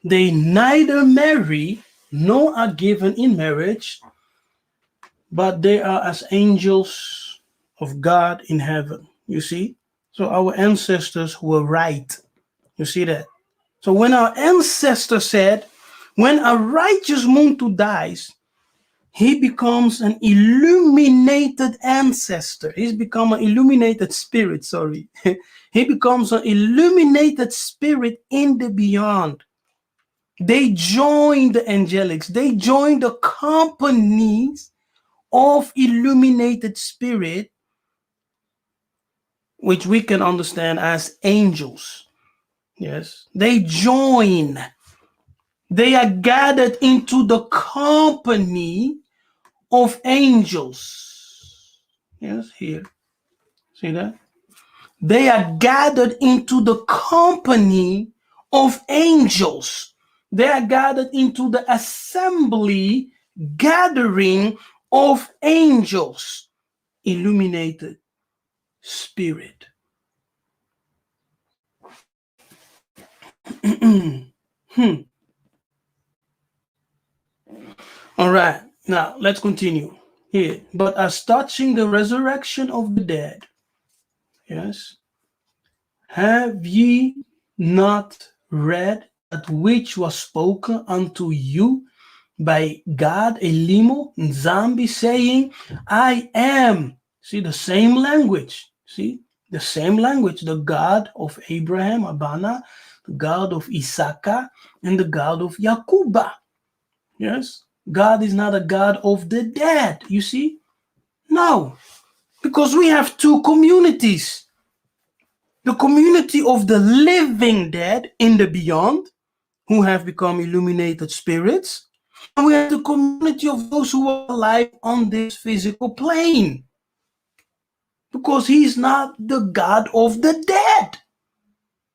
A: they neither marry nor are given in marriage, but they are as angels of God in heaven. You see? So our ancestors were right. You see that? So when our ancestor said, when a righteous Muntu dies, he becomes an illuminated ancestor. He's become an illuminated spirit, sorry. He becomes an illuminated spirit in the beyond. They join the angelics. They join the companies of illuminated spirit, which we can understand as angels. Yes, they join. They are gathered into the company of angels. Yes, here. See that? They are gathered into the company of angels. They are gathered into the assembly, gathering of angels, illuminated spirit. All right, now let's continue here. But as touching the resurrection of the dead, yes, have ye not read that which was spoken unto you by God, Elimo, Nzambi, saying, I am. See, the same language. See, the same language. The God of Abraham, Abana, the God of Isaka, and the God of Yakuba. Yes, God is not a God of the dead. You see? No, because we have two communities. The community of the living dead in the beyond, who have become illuminated spirits. And we have the community of those who are alive on this physical plane. Because he's not the God of the dead.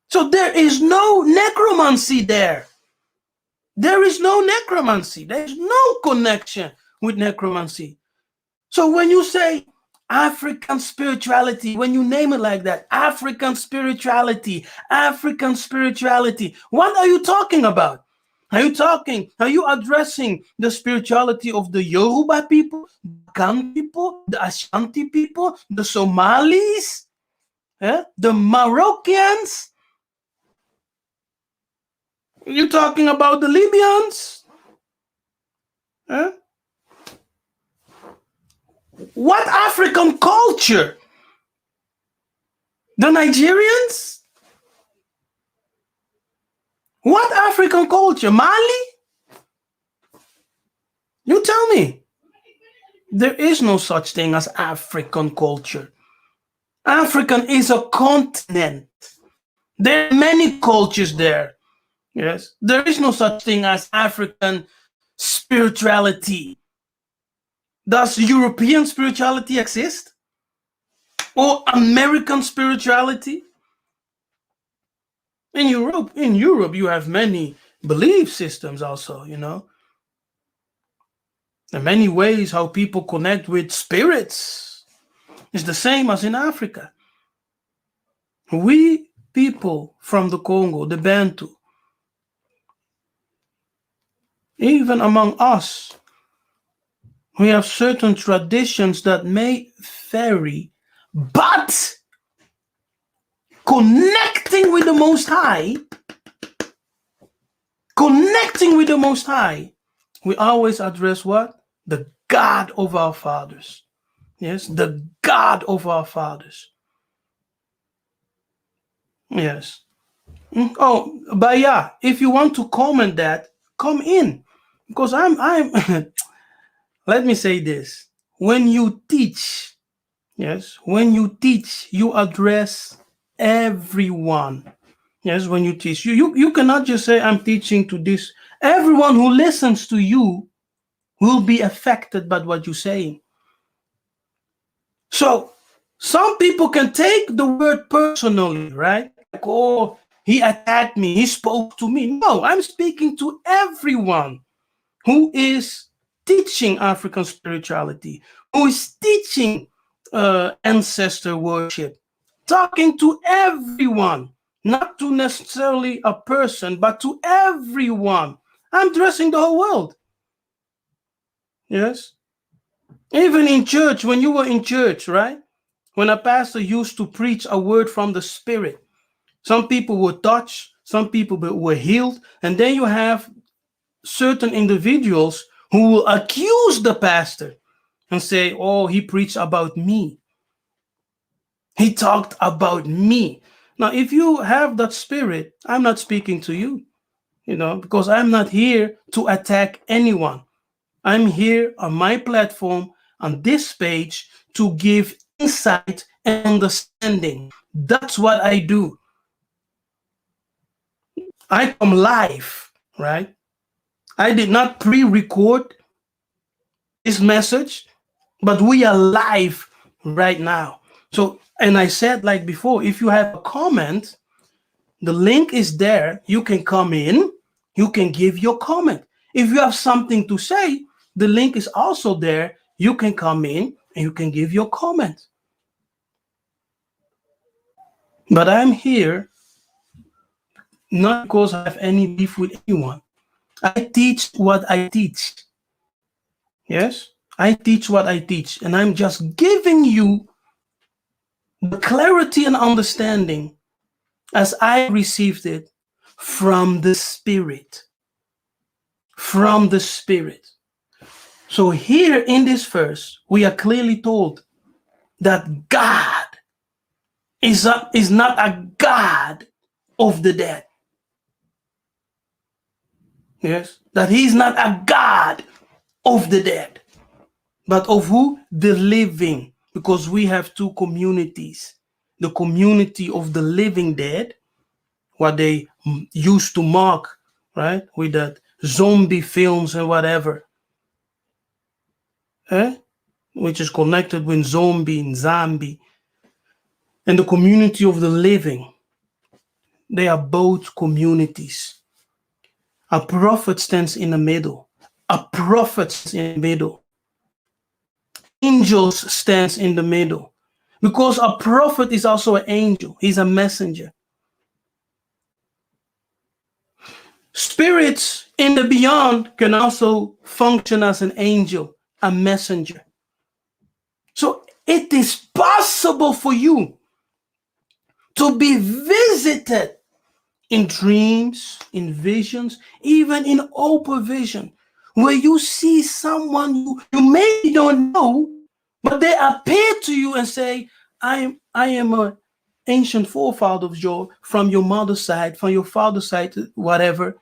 A: So there is no necromancy there. There is no necromancy. There's no connection with necromancy. So when you say African spirituality, when you name it like that, African spirituality, what are you talking about? Are you addressing the spirituality of the Yoruba people, the Kan people, the Ashanti people, the Somalis, the Moroccans? Are you talking about the Libyans? What African culture? The Nigerians? What African culture? Mali? You tell me. There is no such thing as African culture. African is a continent. There are many cultures there. Yes. There is no such thing as African spirituality. Does European spirituality exist? Or American spirituality? In Europe, you have many belief systems also, you know. There are many ways how people connect with spirits. It's the same as in Africa. We people from the Congo, the Bantu, even among us, we have certain traditions that may vary, but connecting with the Most High, connecting with the Most High, we always address what? The God of our fathers. Yes, the God of our fathers. Yes. Oh, but yeah, if you want to comment that, come in. Because I'm let me say this. When you teach, yes, when you teach, you address everyone. Yes, when you teach, you cannot just say, I'm teaching to this. Everyone who listens to you will be affected by what you're saying. So some people can take the word personally, right? Like, oh, he attacked me, he spoke to me. No, I'm speaking to everyone who is teaching African spirituality, who is teaching ancestor worship, talking to everyone, not to necessarily a person, but to everyone. I'm addressing the whole world. Yes. Even in church, when you were in church, right? When a pastor used to preach a word from the Spirit, some people were touched, some people were healed, and then you have certain individuals who will accuse the pastor and say, oh, he preached about me. He talked about me. Now, if you have that spirit, I'm not speaking to you, because I'm not here to attack anyone. I'm here on my platform, on this page, to give insight and understanding. That's what I do. I come live, right? I did not pre-record this message, but we are live right now. So, and I said like before, if you have a comment, the link is there. You can come in, you can give your comment. If you have something to say, the link is also there. You can come in and you can give your comment. But I'm here not because I have any beef with anyone. I teach what I teach. Yes, I teach what I teach, and I'm just giving you the clarity and understanding as I received it from the Spirit. From the Spirit. So here in this verse, we are clearly told that God is not a God of the dead. Yes, that he's not a God of the dead, but of who? The living. Because we have two communities. The community of the living dead, what they used to mark, right, with that zombie films and whatever, which is connected with zombie and zombie, and the community of the living. They are both communities. A prophet stands in the middle. A prophet stands in the middle. Angels stands in the middle. Because a prophet is also an angel. He's a messenger. Spirits in the beyond can also function as an angel, a messenger. So it is possible for you to be visited in dreams, in visions, even in open vision, where you see someone you maybe don't know, but they appear to you and say, I am an ancient forefather of yours from your mother's side, from your father's side, whatever.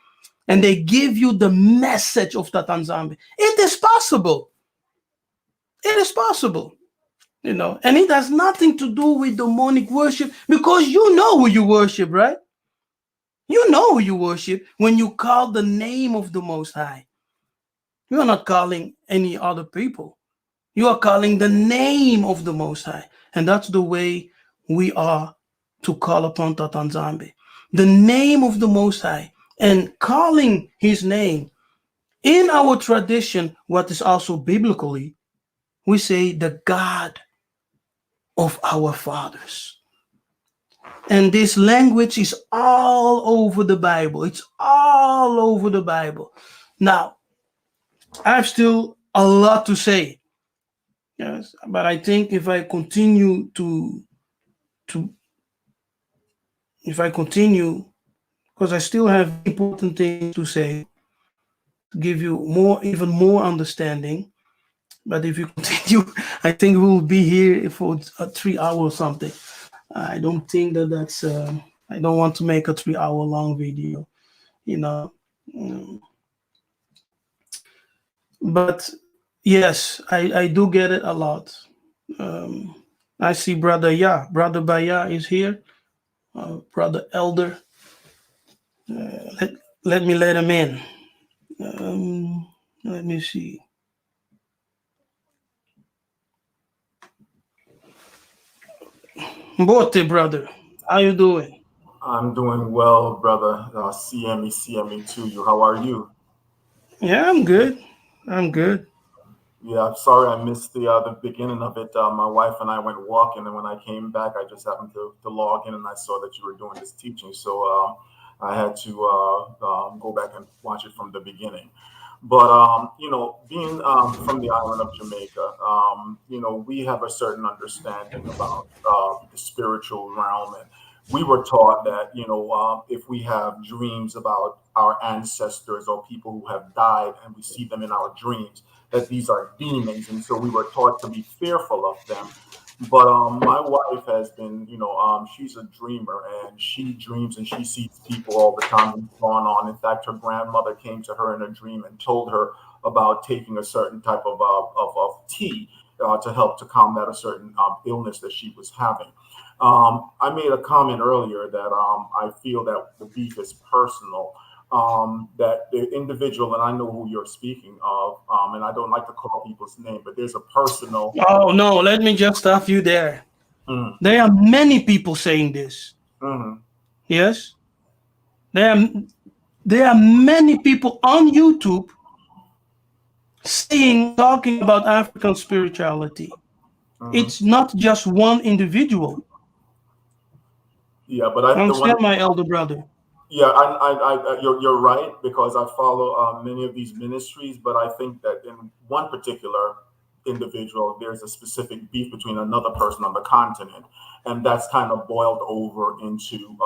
A: And they give you the message of Tatanzambe. It is possible. It is possible. And it has nothing to do with demonic worship, because you know who you worship, right? You know who you worship when you call the name of the Most High. You are not calling any other people. You are calling the name of the Most High. And that's the way we are to call upon Tatanzambe. The name of the Most High, and calling his name. In our tradition, what is also biblically, we say the God of our fathers. And this language is all over the Bible. It's all over the Bible. Now, I have still a lot to say. Yes, but I think if I continue because I still have important things to say, give you even more understanding. But if you continue, I think we'll be here for 3 hours or something. I don't think that's. I don't want to make a 3 hour long video, you know. Mm. But yes, I do get it a lot. Um, I see brother Baya is here, brother Elder. Let let me let him in. Let me see. Mbote, brother, how you doing?
C: I'm doing well, brother. CME to you. How are you?
A: Yeah, I'm good. I'm good.
C: Yeah, I'm sorry I missed the beginning of it. My wife and I went walking, and when I came back, I just happened to log in, and I saw that you were doing this teaching. So I had to go back and watch it from the beginning. But being from the island of Jamaica, we have a certain understanding about the spiritual realm, and we were taught that if we have dreams about our ancestors or people who have died, and we see them in our dreams, that these are demons, and so we were taught to be fearful of them. But my wife has been, she's a dreamer, and she dreams and she sees people all the time who've gone on. In fact, her grandmother came to her in a dream and told her about taking a certain type of tea to help to combat a certain illness that she was having. I made a comment earlier that I feel that the beef is personal. That the individual, and I know who you're speaking of, and I don't like to call people's name, but there's a personal.
A: Oh no, let me just stop you there.
C: Mm,
A: There are many people saying this.
C: mhm.
A: Yes, there are there are many people on YouTube talking about African spirituality.
C: Hmm.
A: It's not just one individual.
C: Yeah, but the one.
A: Understand, my elder brother?
C: Yeah, you're right, because I follow many of these ministries, but I think that in one particular individual, there's a specific beef between another person on the continent, and that's kind of boiled over into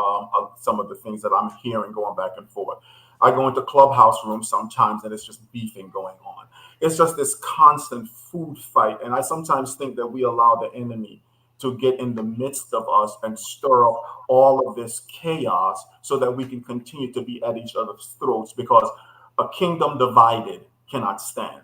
C: some of the things that I'm hearing going back and forth. I go into clubhouse rooms sometimes, and it's just beefing going on. It's just this constant food fight, and I sometimes think that we allow the enemy to get in the midst of us and stir up all of this chaos so that we can continue to be at each other's throats, because a kingdom divided cannot stand.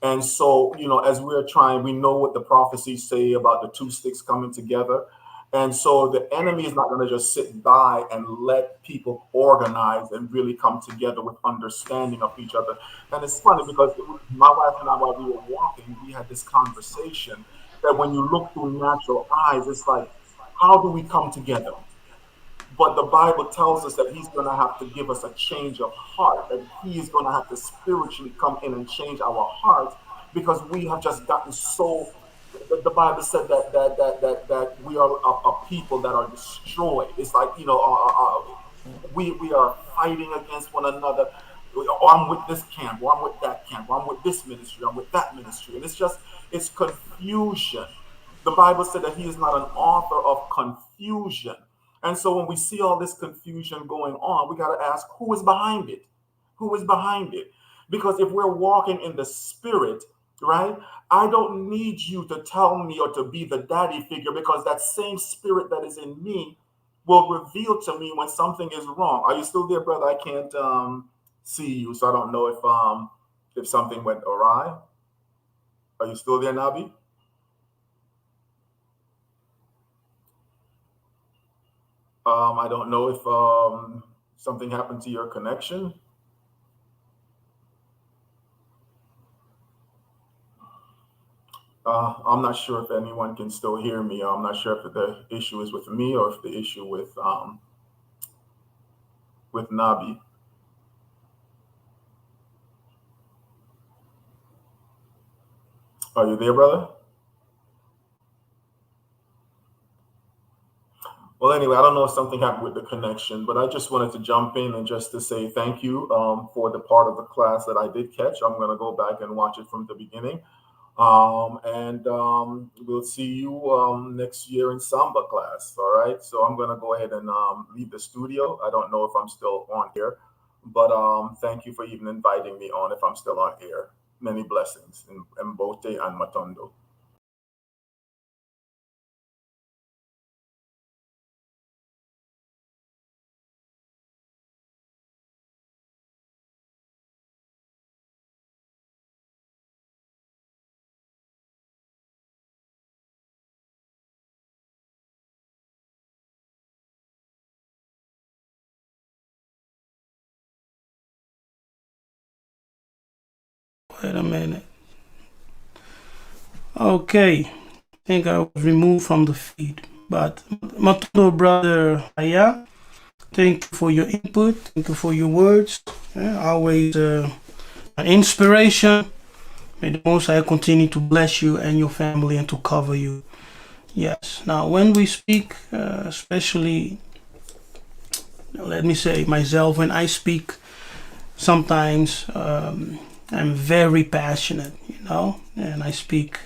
C: And so, as we're trying, we know what the prophecies say about the two sticks coming together. And so the enemy is not going to just sit by and let people organize and really come together with understanding of each other. And it's funny because my wife and I, while we were walking, we had this conversation that when you look through natural eyes, it's like, how do we come together? But the Bible tells us that he's going to have to give us a change of heart, that he is going to have to spiritually come in and change our hearts, because we have just gotten so. The Bible said that we are a people that are destroyed. It's like, we are fighting against one another. Or I'm with this camp, or I'm with that camp, or I'm with this ministry, I'm with that ministry, and it's confusion. The Bible said that he is not an author of confusion. And so when we see all this confusion going on, we got to ask, who is behind it? Who is behind it? Because if we're walking in the spirit, right, I don't need you to tell me or to be the daddy figure, because that same spirit that is in me will reveal to me when something is wrong. Are you still there, brother? I can't see you, so I don't know if something went awry. Are you still there, Nabi? I don't know if something happened to your connection. I'm not sure if anyone can still hear me. I'm not sure if the issue is with me or if the issue with Nabi. Are you there, brother? Well, anyway, I don't know if something happened with the connection, but I just wanted to jump in and just to say thank you for the part of the class that I did catch. I'm going to go back and watch it from the beginning. And we'll see you next year in Samba class. All right. So I'm going to go ahead and leave the studio. I don't know if I'm still on here, but thank you for even inviting me on if I'm still on air. Many blessings in Mbote and Matondo.
A: Wait a minute. Okay, I think I was removed from the feed. But Matondo brother Aya, thank you for your input. Thank you for your words. Always an inspiration. May the Most High continue to bless you and your family and to cover you. Yes. Now, when we speak, especially, let me say myself, when I speak, sometimes I'm very passionate, and I speak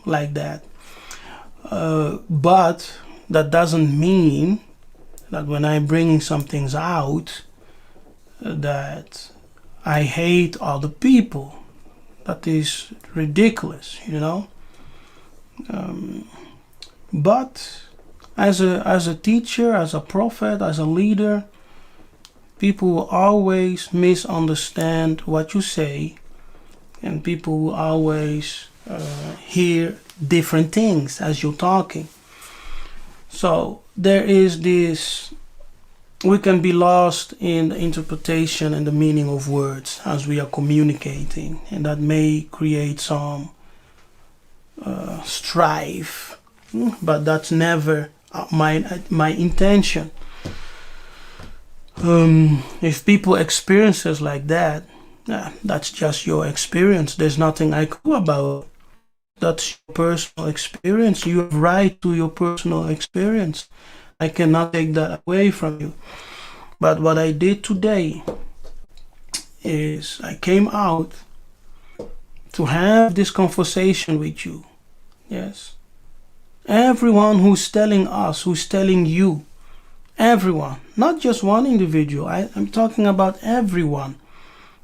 A: like that. But that doesn't mean that when I'm bringing some things out, that I hate other people. That is ridiculous, But as a teacher, as a prophet, as a leader, people will always misunderstand what you say, and people will always hear different things as you're talking. So there is this, we can be lost in the interpretation and the meaning of words as we are communicating, and that may create some strife, but that's never my intention. If people experiences like that, that's just your experience. There's nothing I could do about it. That's your personal experience. You have right to your personal experience. I cannot take that away from you. But what I did today is I came out to have this conversation with you. Yes. Everyone who's telling us, who's telling you, everyone, not just one individual. I'm talking about everyone.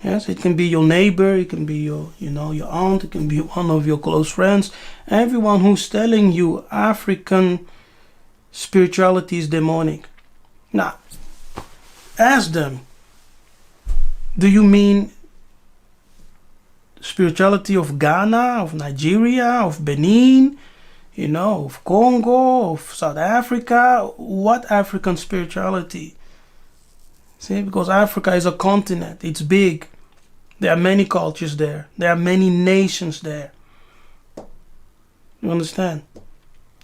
A: Yes, it can be your neighbor, it can be your aunt, it can be one of your close friends. Everyone who's telling you African spirituality is demonic. Now, ask them, do you mean spirituality of Ghana, of Nigeria, of Benin, of Congo, of South Africa? What African spirituality? See, because Africa is a continent, it's big. There are many cultures there. There are many nations there. You understand?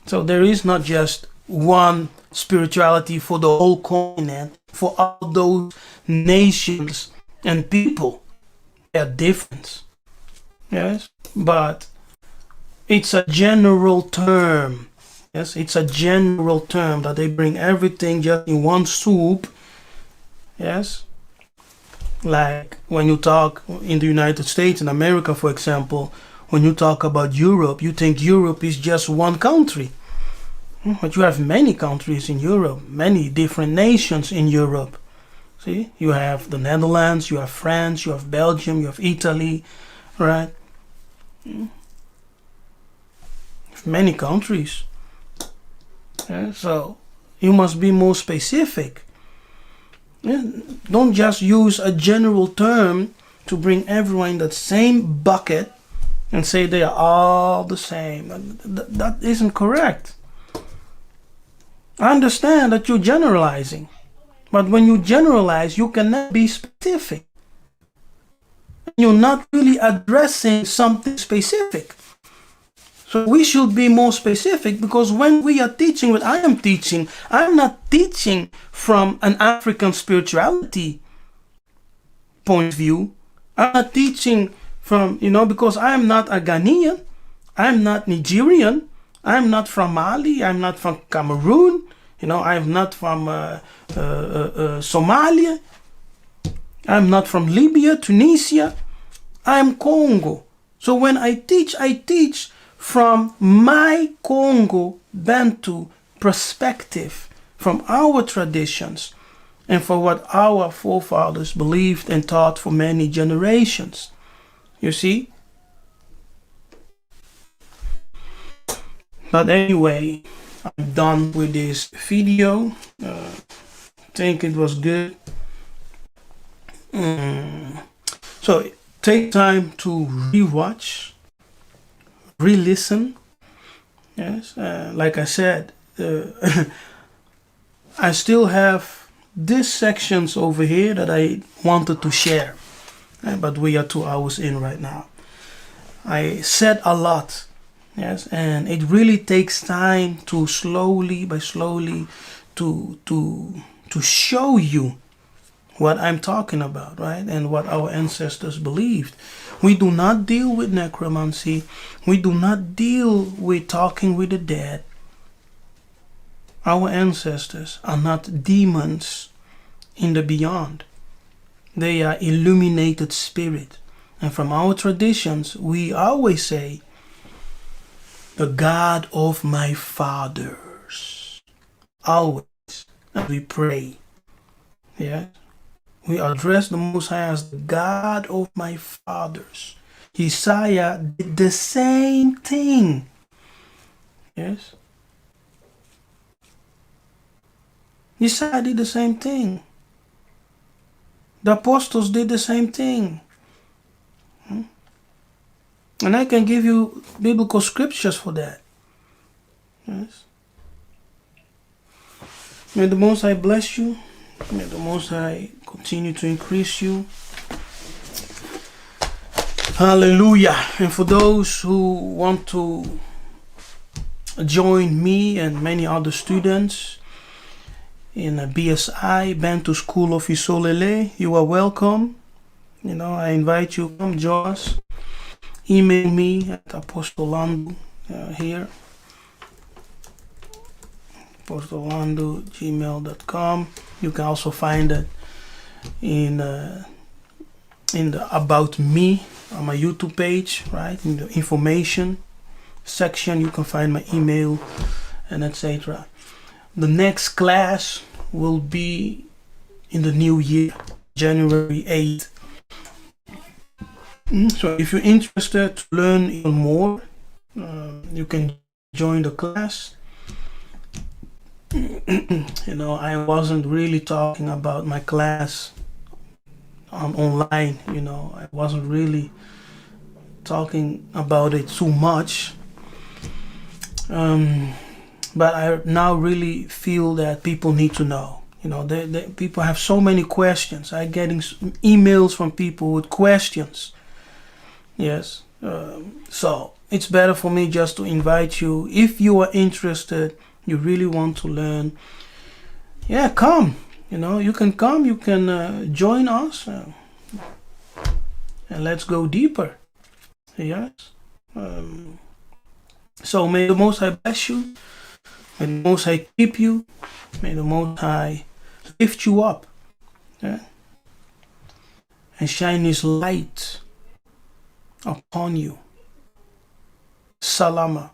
A: So there is not just one spirituality for the whole continent, for all those nations and people. They are different. Yes, but it's a general term. Yes, it's a general term that they bring everything just in one soup. Yes, like when you talk in the United States, in America, for example, when you talk about Europe, you think Europe is just one country. But you have many countries in Europe, many different nations in Europe. See, you have the Netherlands, you have France, you have Belgium, you have Italy, right? You have many countries. Yeah, so you must be more specific. Yeah, don't just use a general term to bring everyone in that same bucket and say they are all the same. That isn't correct. I understand that you're generalizing, but when you generalize, you cannot be specific. You're not really addressing something specific. So we should be more specific, because when we are teaching what I am teaching, I'm not teaching from an African spirituality point of view. I'm not teaching from, because I'm not a Ghanaian, I'm not Nigerian, I'm not from Mali, I'm not from Cameroon, I'm not from Somalia, I'm not from Libya, Tunisia, I'm Congo. So when I teach from my Congo Bantu perspective, from our traditions, and for what our forefathers believed and taught for many generations. You see? But anyway, I'm done with this video. Think it was good. So take time to rewatch, re-listen. Yes, like I said, I still have these sections over here that I wanted to share, but we are 2 hours in right now. I said a lot, yes, and it really takes time to slowly to show you what I'm talking about, right? And what our ancestors believed. We do not deal with necromancy. We do not deal with talking with the dead. Our ancestors are not demons in the beyond. They are illuminated spirit. And from our traditions, we always say, the God of my fathers. Always. And we pray. Yeah. We address the Most High as the God of my fathers. Isaiah did the same thing. Yes. Isaiah did the same thing. The apostles did the same thing. And I can give you biblical scriptures for that. Yes. May the Most High bless you. May the Most High continue to increase you. Hallelujah. And for those who want to join me and many other students in a BSI, Bantu School of Isolele, you are welcome. You know, I invite you, come join us. Email me at apostolando here. apostolando@gmail.com. You can also find it in the About Me on my YouTube page, right? In the information section, you can find my email and etc. The next class will be in the new year, January 8th. So if you're interested to learn even more, you can join the class. You know, I wasn't really talking about my class online, you know, I wasn't really talking about it too much. But I now really feel that people need to know. You know, people have so many questions. I'm getting emails from people with questions. Yes. So it's better for me just to invite you. If you are interested, you really want to learn, yeah, come. You know, you can come, you can join us, and let's go deeper. Yes. So may the Most High bless you. May the Most High keep you. May the Most High lift you up. Yeah? And shine His light upon you. Salama.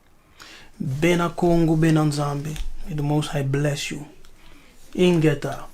A: Bena Congo, Bena Nzambi. May the Most High bless you. Ingeta.